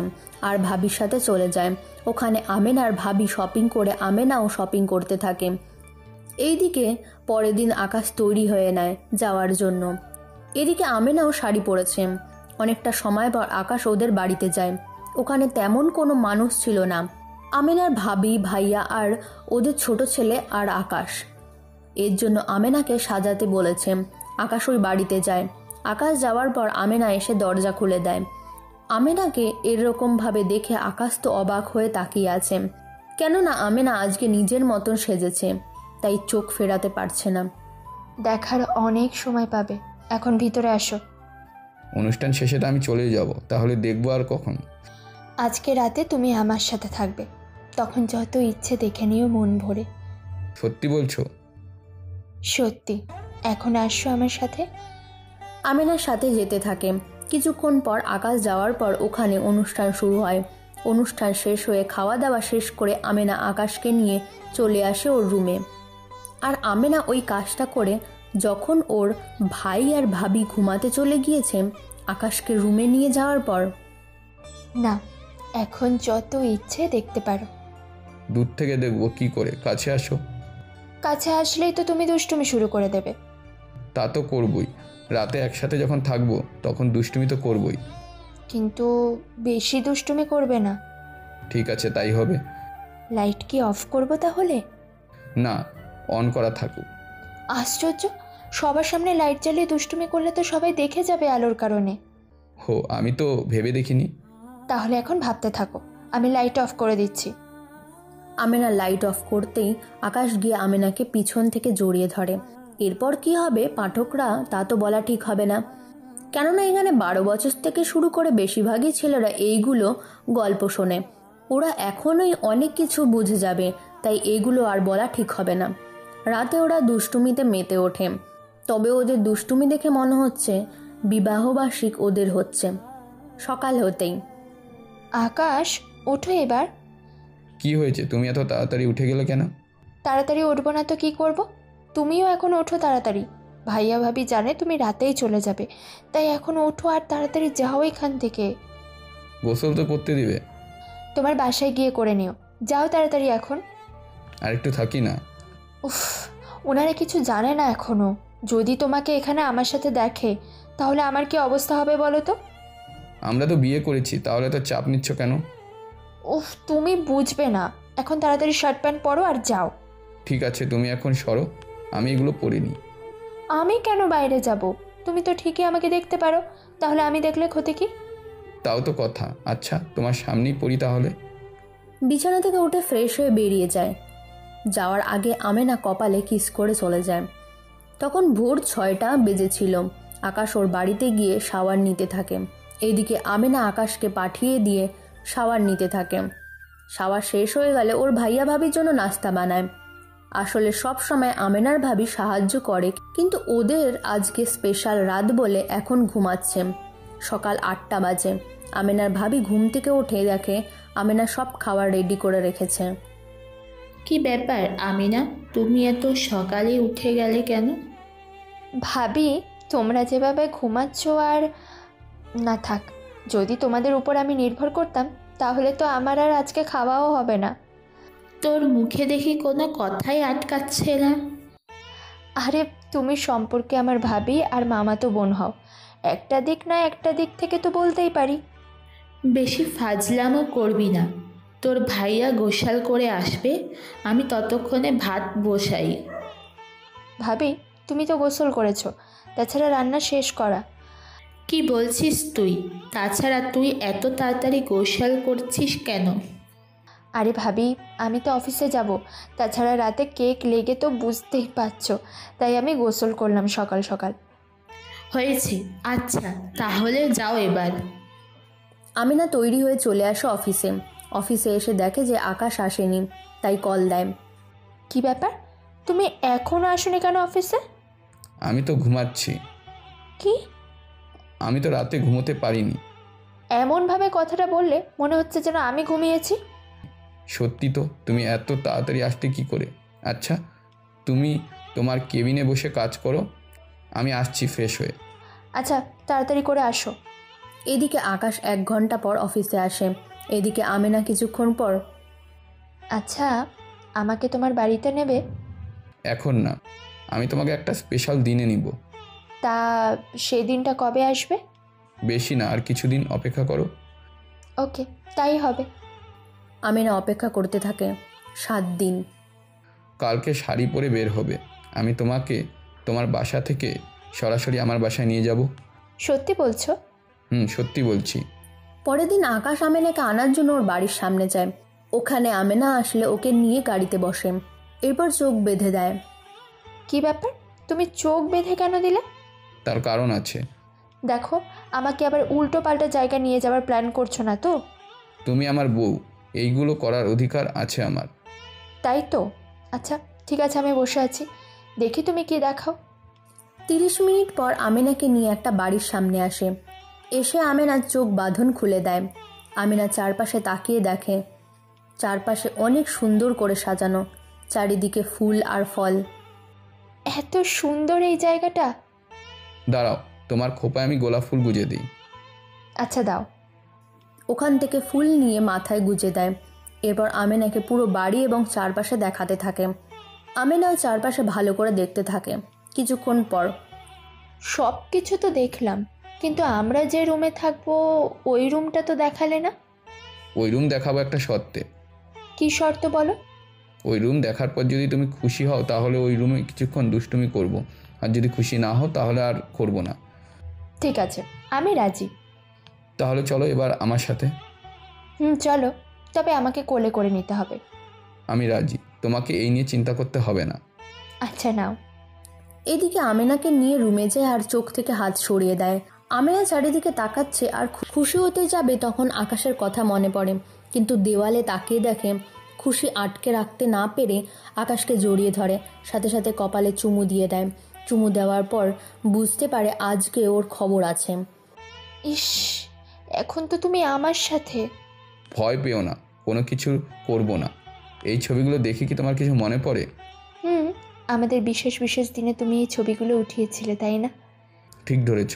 আর ভাবির সাথে চলে যায়। ওখানে আমেনার ভাবি শপিং করে আমেনাও শপিং করতে থাকে। এইদিকে পরের দিন আকাশ তৈরি হয়ে নেয় যাওয়ার জন্য। এদিকে আমেনাও শাড়ি পরেছে। অনেকটা সময় পর আকাশ ওদের বাড়িতে যায়। ওখানে তেমন কোনো মানুষ ছিল না। আমেনার ভাবি, ভাইয়া আর ওদের ছোট ছেলে আর আকাশ। এর জন্য আমেনাকে সাজাতে বলেছে। আকাশ ওই বাড়িতে যায়। আকাশ যাওয়ার পর আমেনা এসে দরজা খুলে দেয়। আমেনাকে এরকমভাবে দেখে আকাশ তো অবাক হয়ে তাকিয়ে আছে, কেননা আমেনা আজকে নিজের মতন সেজেছে, তাই চোখ ফেরাতে পারছে না। দেখার অনেক সময় পাবে, এখন ভিতরে আসো। অনুষ্ঠান শেষে তো আমি চলে যাব, তাহলে দেখবো আর কখন? আজকে রাতে তুমি আমার সাথে থাকবে, তখন যত ইচ্ছে দেখে নিও মন ভরে। সত্যি বলছো? সত্যি। এখন আসো আমার সাথে। আমেনার সাথে যেতে থাকে। কিছুক্ষণ পর আকাশ যাওয়ার পর ওখানে অনুষ্ঠান শুরু হয়। অনুষ্ঠান শেষ হয়ে খাওয়া দাওয়া শেষ করে আমেনা আকাশকে নিয়ে চলে আসে ওর রুমে। আর আমেনা ওই কাজটা করে যখন ওর ভাই আর ভাবি ঘুমাতে চলে গিয়েছে, আকাশকে রুমে নিয়ে যাওয়ার পর, না, এখন যত ইচ্ছে দেখতে পারো। দূর থেকে দেখবো কি করে, কাছে আসো। কাছে আসলেই তো তুমি দুষ্টুমি শুরু করে দেবে। তা তো করবই, রাতে একসাথে যখন থাকবো তখন দুষ্টুমি তো করবই। কিন্তু বেশি দুষ্টুমি করবে না। ঠিক আছে, তাই হবে। লাইট কি অফ করবো তাহলে? না, অন করা থাকুক। আশ্চর্য, সবার সামনে লাইট জ্বালিয়ে দুষ্টুমি করলে তো সবাই দেখে যাবে আলোর কারণে। হো, আমি তো ভেবে দেখিনি। তাহলে এখন ভাবতে থাকো, আমি লাইট অফ করে দিচ্ছি। আমেনা লাইট অফ করতেই আকাশ গিয়ে আমেনাকে পিছন থেকে জড়িয়ে ধরে। এরপর কি হবে পাঠকরা তা তো বলা ঠিক হবে না, কেননা এখানে 12 বছর থেকে শুরু করে বেশিরভাগই ছেলেরা এইগুলো গল্প শোনে। ওরা এখনোই অনেক কিছু বুঝে যাবে, তাই এগুলো আর বলা ঠিক হবে না। রাতে ওরা দুষ্টুমিতে মেতে ওঠে, তবে ওদের দুষ্টুমি দেখে মনে হচ্ছে বিবাহবার্ষিক ওদের হচ্ছে। সকাল হতেই, আকাশ, ওঠো এবার। কি হয়েছে, তুমি এত তাড়াতাড়ি উঠে গেলে কেন? তাড়াতাড়ি উঠবো না তো কি করব? তুমিও এখন ওঠো তাড়াতাড়ি। ভাইয়া ভাবি জানে তুমি রাতেই চলে যাবে, তাই এখন ওঠো আর তাড়াতাড়ি যাও এখান থেকে। গোসল তো করতে দিবে? তোমার বাসায় গিয়ে করে নিও, যাও তাড়াতাড়ি এখন। আর একটু থাকি না। উফ, ওনারা কিছু জানে না এখনো। যদি তোমাকে এখানে আমার সাথে দেখে তাহলে আমার কি অবস্থা হবে বলো তো? আমরা তো বিয়ে করেছি, তাহলে তো চাপ নিচ্ছ কেন? উফ, তুমি বুঝবে না। এখন তাড়াতাড়ি শার্ট প্যান্ট পরো আর যাও। ঠিক আছে, তুমি এখন সরো, আমি এগুলো পরিনি। আমি কেন বাইরে যাব? তুমি তো ঠিকই আমাকে দেখতে পারো, তাহলে আমি দেখলে ক্ষতি কি? তাও তো কথা। আচ্ছা, তোমার সামনেই পড়ি তাহলে। বিছানা থেকে উঠে ফ্রেশ হয়ে বেরিয়ে যায়। যাওয়ার আগে আমেনা কপালে কিস করে চলে যায়। তখন ভোর 6টা বেজেছিল। আকাশ ওর বাড়িতে গিয়ে শাওয়ার নিতে থাকে। এইদিকে আমেনা আকাশকে পাঠিয়ে দিয়ে শাওয়ার নিতে থাকে। শাওয়ার শেষ হয়ে গেলে ওর ভাইয়া ভাবির জন্য নাস্তা বানায়। আসলে সব সময় আমেনার ভাবি সাহায্য করে, কিন্তু ওদের আজকে স্পেশাল রাত বলে এখন ঘুমাচ্ছে। সকাল 8টা বাজে। আমেনার ভাবি ঘুম থেকে উঠে দেখে আমেনা সব খাবার রেডি করে রেখেছে। কি ব্যাপার আমিনা, তুমি এত সকালে উঠে গেলে কেন? ভাবি, তোমরা যেভাবে ঘুমাচ্ছ আর না থাক, যদি তোমাদের উপর আমি নির্ভর করতাম তাহলে তো আমার আর আজকে খাওয়াও হবে না। তোর মুখে দেখি কোনো কথাই আটকাচ্ছে না। আরে, তুমি সম্পর্কে আমার ভাবি আর মামাতো বোন হও, একটা দিক না একটা দিক থেকে তো বলতেই পারি। বেশি ফাজলামও করবি না। তোর ভাইয়া গোসাল করে আসবে, আমি ততক্ষণে ভাত বসাই। ভাবি, তুমি তো গোসল করেছো, তাছাড়া রান্না শেষ করা। কি বলছিস তুই? তাছাড়া তুই এত তাড়াতাড়ি গোসাল করছিস কেন? আরে ভাবি, আমি তো অফিসে যাব, তাছাড়া রাতে কেক লেগে তো বুঝতেই পারছো, তাই আমি গোসল করলাম সকাল সকাল। হয়েছে, আচ্ছা তাহলে যাও এবার। আমিনা তৈরি হয়ে চলে আসে অফিসে। অফিসে এসে দেখে যে আকাশ আসেনি, তাই কল দেয়। কি ব্যাপার, তুমি এখনও আসোনি কেন অফিসে? আমি তো ঘুমাচ্ছি। কি? আমি তো রাতে ঘুমোতে পারিনি। এমনভাবে কথাটা বললে মনে হচ্ছে যেন আমি ঘুমিয়েছি। সত্যি তো, তুমি এত তাড়াতাড়ি আসতে কি করে? আচ্ছা, তুমি তোমার কেবিনে বসে কাজ করো, আমি আসছি ফ্রেশ হয়ে। আচ্ছা, তাড়াতাড়ি করে আসো। এদিকে আকাশ 1 ঘন্টা পর অফিসে আসে। এদিকে আমেনা কিছুক্ষণ পর, আচ্ছা, আমাকে তোমার বাড়িতে নেবে? এখন না, আমি তোমাকে একটা স্পেশাল দিনে নিব। তা সেই দিনটা কবে আসবে? বেশি না, আর কিছুদিন অপেক্ষা করো। ওকে, তাই হবে। আমেনা অপেক্ষা করতে থাকে 7 দিন। কালকে শাড়ি পরে বের হবে, আমি তোমাকে তোমার বাসা থেকে সরাসরি আমার বাসায় নিয়ে যাব। সত্যি বলছো? সত্যি বলছি। পরের দিন আকাশ আমেনাকে আনার জন্য ওর বাড়ির সামনে যায়। ওখানে আমেনা আসলে ওকে নিয়ে গাড়িতে বসে, এরপর চোখ বেঁধে দেয়। কি ব্যাপার, তুমি চোখ বেঁধে কেন দিলে? তার কারণ আছে। দেখো, আমাকে আবার উল্টো পাল্টা জায়গা নিয়ে যাওয়ার প্ল্যান করছো না তো? তুমি আমার বউ, এইগুলো করার অধিকার আছে আমার। তাই তো। আচ্ছা ঠিক আছে, আমি বসে আছি, দেখি তুমি কি দেখাও। 30 মিনিট পর আমেনাকে নিয়ে একটা বাড়ির সামনে আসে। এসে আমেনার চোখ বাঁধন খুলে দেয়। আমেনা চারপাশে তাকিয়ে দেখে, চারপাশে অনেক সুন্দর করে সাজানো, চারিদিকে ফুল আর ফল। এত সুন্দর এই জায়গাটা। দাঁড়াও, তোমার খোপায় আমি গোলাপ ফুল গুজে দিই। আচ্ছা দাও। ওখান থেকে ফুল নিয়ে মাথায় গুজে দেয়। এরপর আমেনাকে পুরো বাড়ি এবং চারপাশে দেখাতে থাকে। আমেনাও চারপাশে ভালো করে দেখতে থাকে। কিছুক্ষণ পর, সব কিছু তো দেখলাম, কিন্তু আমরা যে রুমে থাকবো ওই রুমটা তো দেখালে না। ওই রুম দেখাবো একটা শর্তে। কি শর্ত বলো? ওই রুম দেখার পর যদি তুমি খুশি হও তাহলে ওই রুমে কিছুক্ষণ দুষ্টুমি করব, আর যদি খুশি না হও তাহলে আর করব না। ঠিক আছে, আমি রাজি। তাহলে চলো এবার আমার সাথে। চলো, তবে আমাকে কোলে করে নিতে হবে। আমি রাজি, তোমাকে এই নিয়ে চিন্তা করতে হবে না। আচ্ছা নাও। এদিকে আমেনাকে নিয়ে রুমে যায় আর চোখ থেকে হাত সরিয়ে দেয়। আমেনা চারিদিকে তাকাচ্ছে আর খুশি হতে যাবে, তখন আকাশের কথা মনে পড়ে। কিন্তু দেওয়ালে তাকিয়ে দেখে খুশি আটকে রাখতে না পেরে আকাশকে জড়িয়ে ধরে, সাথে সাথে কপালে চুমু দিয়ে দেয়। চুমু দেওয়ার পর বুঝতে পারে আজকে ওর খবর আছে। ইস, এখন তো তুমি আমার সাথে। ভয় পেও না, কোনো কিছু করব না। এই ছবিগুলো দেখে কি তোমার কিছু মনে পড়ে? আমাদের বিশেষ বিশেষ দিনে তুমি এই ছবিগুলো উঠিয়েছিলে, তাই না? ঠিক ধরেছ।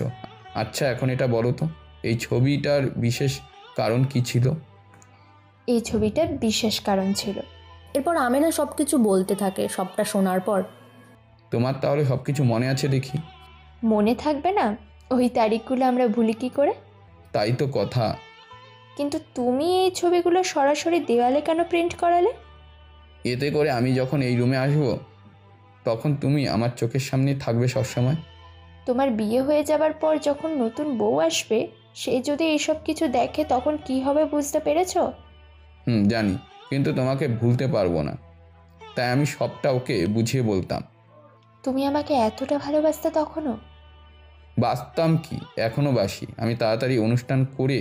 আচ্ছা এখন এটা বলো তো, এই ছবিটার বিশেষ কারণ কি ছিল? এই ছবিটার বিশেষ কারণ ছিল। এরপর আমেনা সব কিছু বলতে থাকে। সবটা শোনার পর, তোমার তাহলে সব কিছু মনে আছে দেখি? মনে থাকবে না? ওই তারিখগুলো আমরা ভুলি কি করে? তাই তো কথা। কিন্তু তুমি এই ছবিগুলো সরাসরি দেওয়ালে কেন প্রিন্ট করালে? এতে করে আমি যখন এই রুমে আসবো তখন তুমি আমার চোখের সামনে থাকবে সবসময়। তোমার বিয়ে হয়ে যাবার পর যখন নতুন বউ আসবে, সে যদি এইসব কিছু দেখে তখন কি হবে বুঝতে পেরেছো? জানি, কিন্তু তোমাকে ভুলতে পারবো না, তাই আমি সবটা ওকে বুঝিয়ে বলতাম। তুমি আমাকে এতটা ভালোবাসতে তখনও? বাসতাম কি, এখনও বাসি। আমি তাড়াতাড়ি অনুষ্ঠান করে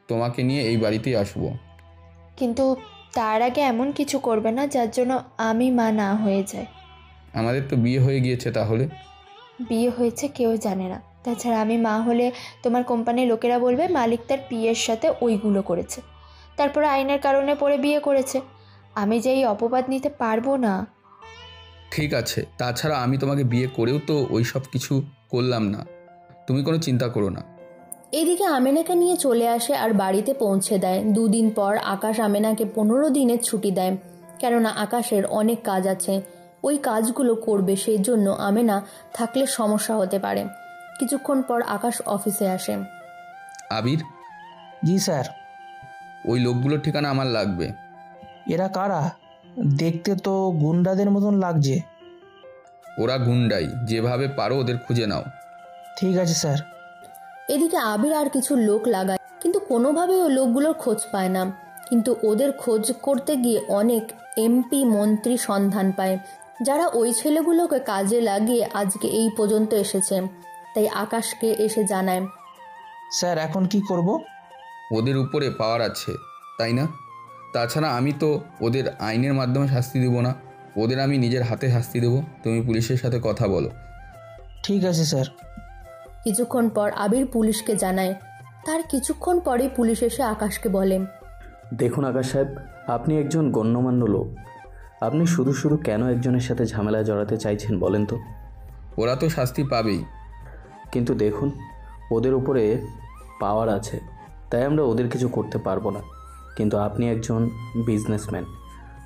তোমাকে নিয়ে এই বাড়িতেই আসবো। কিন্তু তার আগে এমন কিছু করবে না যার জন্য আমি মা না হয়ে যায়। আমাদের তো বিয়ে হয়ে গিয়েছে। তাহলে বিয়ে হয়েছে কেউ জানে না। তাছাড়া আমি মা হলে তোমার কোম্পানির লোকেরা বলবে মালিক তার পিএর সাথে ওইগুলো করেছে, তারপরে আইনের কারণে পড়ে বিয়ে করেছে। আমি যে এই অপবাদ নিতে পারবো না। ঠিক আছে, তাছাড়া আমি তোমাকে বিয়ে করেও তো ওই সব কিছু করলাম না, তুমি কোনো চিন্তা করো না। এদিকে আমেনাকে নিয়ে চলে আসে আর বাড়িতে পৌঁছে দেয়। 2 দিন পর আকাশ আমেনাকে 15 দিনের ছুটি দেয়, কেননা আকাশের অনেক কাজ আছে, ওই কাজগুলো করবে। সেই জন্য আমেনা থাকলে সমস্যা হতে পারে। কিছুক্ষণ পর আকাশ অফিসে আসে। আবির, জি স্যার। ওই লোকগুলোর ঠিকানা আমার লাগবে। এরা কারা? দেখতে তো গুন্ডাদের মতন লাগছে। ওরা গুন্ডাই, যেভাবে পারো ওদের খুঁজে নাও। ঠিক আছে স্যার। এদিকে আবির আর কিছু লোক লাগায়, কিন্তু কোনোভাবেই ওই লোকগুলোর খোঁজ পায় না। কিন্তু ওদের খোঁজ করতে গিয়ে অনেক এমপি মন্ত্রী সন্ধান পায়, যারা ওই ছেলেগুলোকে কাজে লাগিয়ে আজকে এই পর্যন্ত এসেছে। তাই আকাশকে এসে জানায়। স্যার এখন কি করব? ওদের উপরে পাওয়ার আছে, তাই না? তাছাড়া আমি তো ওদের আইনের মাধ্যমে শাস্তি দেব না, ওদের আমি নিজের হাতে শাস্তি দেব। তুমি পুলিশের সাথে কথা বলো। ঠিক আছে স্যার। কিছুক্ষণ পর আবির পুলিশকে জানায়। তার কিছুক্ষণ পরেই পুলিশ এসে আকাশকে বলে, দেখুন আকাশ সাহেব, আপনি একজন গণ্যমান্য লোক, আপনি শুধু শুধু কেন একজনের সাথে ঝামেলায় জড়াতে চাইছেন বলেন তো? ওরা তো শাস্তি পাবেই। কিন্তু দেখুন, ওদের উপরে পাওয়ার আছে, তাই আমরা ওদের কিছু করতে পারবো না। কিন্তু আপনি একজন বিজনেসম্যান,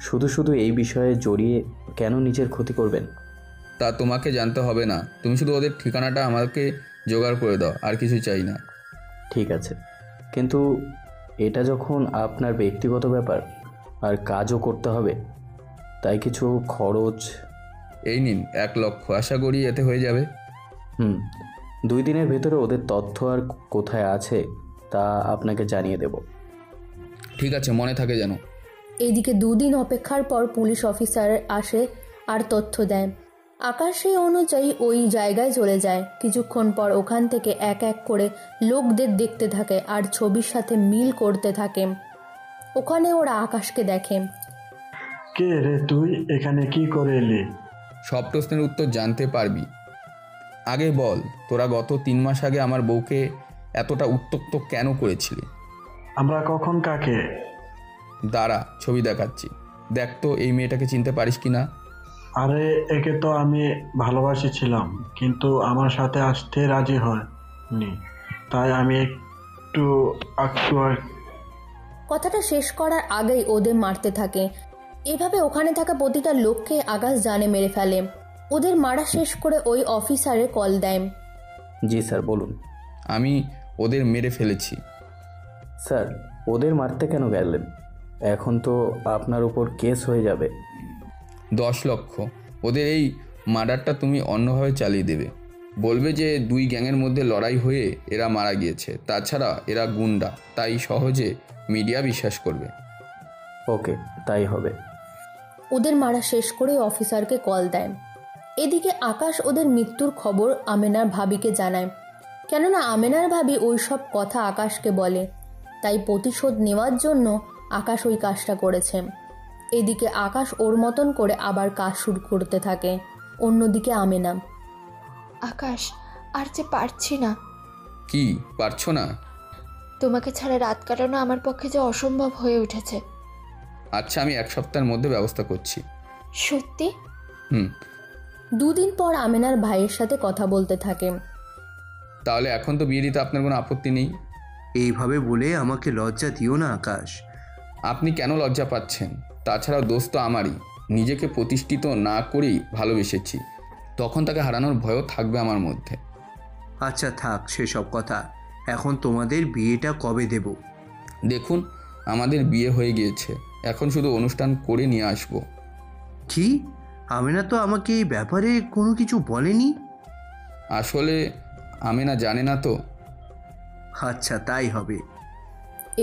শুধু শুধু এই বিষয়ে জড়িয়ে কেন নিজের ক্ষতি করবেন? তা তোমাকে জানতে হবে না, তুমি শুধু ওদের ঠিকানাটা আমাকে জোগাড় করে দাও, আর কিছু চাই না। ঠিক আছে, কিন্তু এটা যখন আপনার ব্যক্তিগত ব্যাপার আর কাজও করতে হবে, তাই কিছু খরচ। এই নিন 1 লক্ষ, আশা করি এতে হয়ে যাবে। 2 দিনের ভেতরে ওদের তথ্য আর কোথায় আছে তা আপনাকে জানিয়ে দেব। ঠিক আছে, মনে থাকে যেন। এদিকে 2 দিন অপেক্ষার পর পুলিশ অফিসার আসে আর তথ্য দেয়। আকাশ সেই অনুযায়ী ওই জায়গায় চলে যায়। কিছুক্ষণ পর ওখান থেকে এক এক করে লোকদের দেখতে থাকে আর ছবির সাথে মিল করতে থাকে। ওখানে ওরা আকাশকে দেখে। কে রে তুই, এখানে কি করে এলি? সব প্রশ্নের উত্তর জানতে পারবি। আগে বল, তোরা গত 3 মাস আগে আমার বউকে এতটা উত্ত্যক্ত কেন করেছিলি? আমরা কখন কাকে? দাঁড়া, ছবি দেখাচ্ছি। দেখ তো এই মেয়েটাকে চিনতে পারিস কি না। আরে একে তো আমি ভালোবাসেছিলাম, কিন্তু আমার সাথে আসতে রাজি হয়নি, তাই আমি একটু কথাটা শেষ করার আগেই ওদের মারতে থাকে। এভাবে ওখানে থাকা প্রতিটা লোককে আকাশ জানে মেরে ফেলে। ওদের মারা শেষ করে ওই অফিসারে কল দেয়। জি স্যার, বলুন। আমি ওদের মেরে ফেলেছি। স্যার, ওদের মারতে কেন গেলেন? এখন তো আপনার উপর কেস হয়ে যাবে। 10 লক্ষ। ওদের এই মার্ডারটা তুমি অন্যভাবে চালিয়ে দেবে। বলবে যে 2 গ্যাংয়ের মধ্যে লড়াই হয়ে এরা মারা গিয়েছে, তাছাড়া এরা গুন্ডা, তাই সহজে মিডিয়া বিশ্বাস করবে। ওকে, তাই হবে। ওদের মারা শেষ করে অফিসারকে কল দেয়। এদিকে আকাশ ওদের মৃত্যুর খবর আমেনার ভাবিকে জানায়। কেননা আমেনার ভাবি ওই সব কথা আকাশকে বলে, তাই প্রতিশোধ নেওয়ার জন্য আকাশ ওই কাজটা করেছে। এদিকে আকাশ ওর মতন করে আবার কাজ শুরু করতে থাকে। অন্যদিকে আমেনা। আকাশ, আর যে পারছি না। কি পারছো না? তোমাকে ছাড়া রাত কাটানো আমার পক্ষে যে অসম্ভব হয়ে উঠেছে। আচ্ছা, আমি 1 সপ্তাহের মধ্যে ব্যবস্থা করছি। সত্যি? 2 দিন পর আমেনার ভাইয়ের সাথে কথা বলতে থাকে। তাহলে এখন তো বিয়ে দিতে আপনার কোনো আপত্তি নেই? এইভাবে বলে আমাকে লজ্জা দিও না আকাশ। আপনি কেন লজ্জা পাচ্ছেন? তাছাড়াও দোষ তো আমারই। নিজেকে প্রতিষ্ঠিত না করেই ভালোবেসেছি, তখন তাকে হারানোর ভয়ও থাকবে আমার মধ্যে। আচ্ছা থাক সেসব কথা, এখন তোমাদের বিয়েটা কবে দেব? দেখুন, আমাদের বিয়ে হয়ে গিয়েছে, এখন শুধু অনুষ্ঠান করে নিয়ে আসবো। কি? আমেনা তো আমাকে এই ব্যাপারে কোনো কিছু বলেনি। আসলে আমেনা জানে না তো। আচ্ছা, তাই হবে।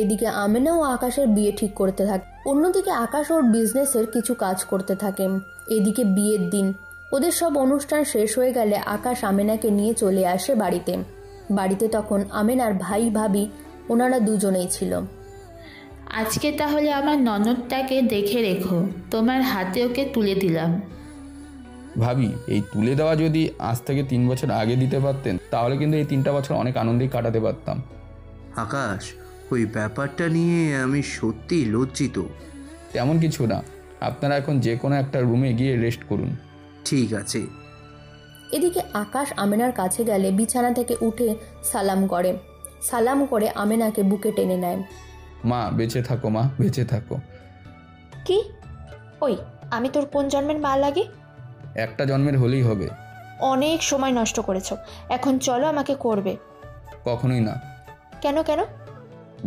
এদিকে আমেনা ও আকাশের বিয়ে ঠিক করতে থাকে। অন্যদিকে আকাশ ওর বিজনেসের কিছু কাজ করতে থাকে। এদিকে বিয়ের দিন ওদের সব অনুষ্ঠান শেষ হয়ে গেলে আকাশ আমেনাকে নিয়ে চলে আসে বাড়িতে। বাড়িতে তখন আমেনার ভাই ভাবি ওনারা দুজনেই ছিল। আজকে তাহলে আমার ননদটাকে দেখে রেখো, তোমার হাতে ওকে তুলে দিলাম। ভাবি, এই তুলে দেওয়া যদি আজ থেকে 3 বছর আগে দিতে পারতেন, তাহলে কিন্তু এই 3টা বছর অনেক আনন্দেই কাটাতে পারতাম। আকাশ, ওই ব্যাপারটা নিয়ে আমি সত্যিই লজ্জিত। তেমন কিছু না, আপনারা এখন যে কোনো একটা রুমে গিয়ে রেস্ট করুন। ঠিক আছে। এদিকে আকাশ আমেনার কাছে গেলে বিছানা থেকে উঠে সালাম করে আমেনাকে বুকে টেনে নেয়। মা বেঁচে থাকো, মা বেঁচে থাকো। কি? ওই, আমি তোর কোন জন্মের মা লাগে? একটা জন্মের হলেই হবে। অনেক সময় নষ্ট করেছো, এখন চলো আমাকে করবে। কখনোই না। কেন কেন?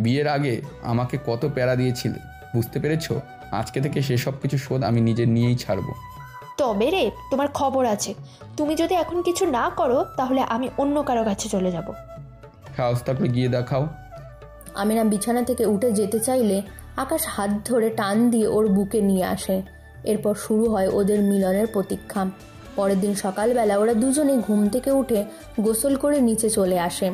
বিয়ের আগে আমাকে কত প্যারা দিয়েছিলে, বুঝতে পেরেছো? আজকে থেকে সেসব কিছু শোধ আমি নিজে নিয়েই ছাড়বো। তবে রে, তোমার খবর আছে। তুমি যদি এখন কিছু না করো তাহলে আমি অন্য কারো কাছে চলে যাব। সাহস থাকলে গিয়ে দেখাও। আমেনা বিছানা থেকে উঠে যেতে চাইলে আকাশ হাত ধরে টান দিয়ে ওর বুকে নিয়ে আসে। এরপর শুরু হয় ওদের মিলনের প্রতীক্ষা। পরের দিন সকালবেলা ওরা দুজনে ঘুম থেকে উঠে গোসল করে নিচে চলে আসে।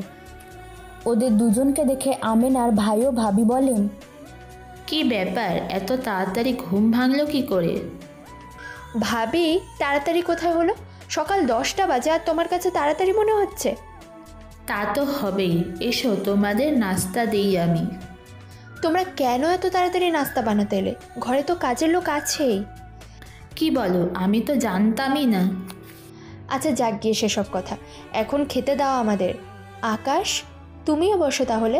ওদের দুজনকে দেখে আমেনার ভাই ও ভাবি বলেন, কি ব্যাপার, এত তাড়াতাড়ি ঘুম ভাঙলো কি করে? ভাবি, তাড়াতাড়ি কোথায় হলো? সকাল 10টা বাজে আর তোমার কাছে তাড়াতাড়ি মনে হচ্ছে? তা তো হবেই, এসো তোমাদের নাস্তা দিই আমি। তোমরা কেন এত তাড়াতাড়ি নাস্তা বানাতে এলে? ঘরে তো কাজের লোক আছেই। কি বলো, আমি তো জানতামই না। আচ্ছা যাক গিয়ে সেসব কথা, এখন খেতে দাও আমাদের। আকাশ, তুমিও বসো তাহলে।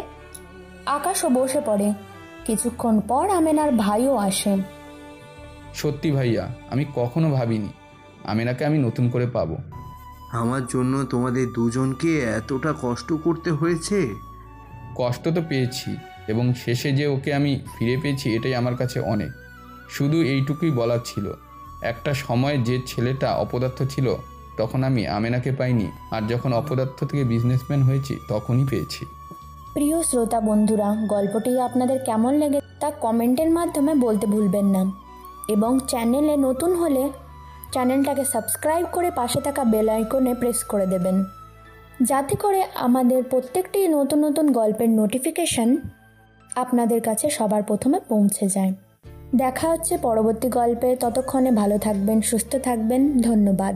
আকাশও বসে পড়ে। কিছুক্ষণ পর আমেনার ভাইও আসে। সত্যি ভাইয়া, আমি কখনো ভাবিনি আমেনাকে আমি নতুন করে পাবো। আমার জন্য তোমাদের দুজনকে এতটা কষ্ট করতে হয়েছে। কষ্ট তো পেয়েছি, এবং শেষে যে ওকে আমি ফিরে পেয়েছি এটাই আমার কাছে অনেক। শুধু এইটুকুই বলার ছিল, একটা সময় যে ছেলেটা অপদার্থ ছিল তখন আমি আমেনাকে পাইনি, আর যখন অপদার্থ থেকে বিজনেসম্যান হয়েছি তখনই পেয়েছি। প্রিয় শ্রোতা বন্ধুরা, গল্পটি আপনাদের কেমন লেগে তা কমেন্টের মাধ্যমে বলতে ভুলবেন না, এবং চ্যানেলে নতুন হলে চ্যানেলটাকে সাবস্ক্রাইব করে পাশে থাকা বেল আইকনে প্রেস করে দেবেন, যাতে করে আমাদের প্রত্যেকটি নতুন নতুন গল্পের নোটিফিকেশন আপনাদের কাছে সবার প্রথমে পৌঁছে যায়। দেখা হচ্ছে পরবর্তী গল্পে। ততক্ষণে ভালো থাকবেন, সুস্থ থাকবেন। ধন্যবাদ।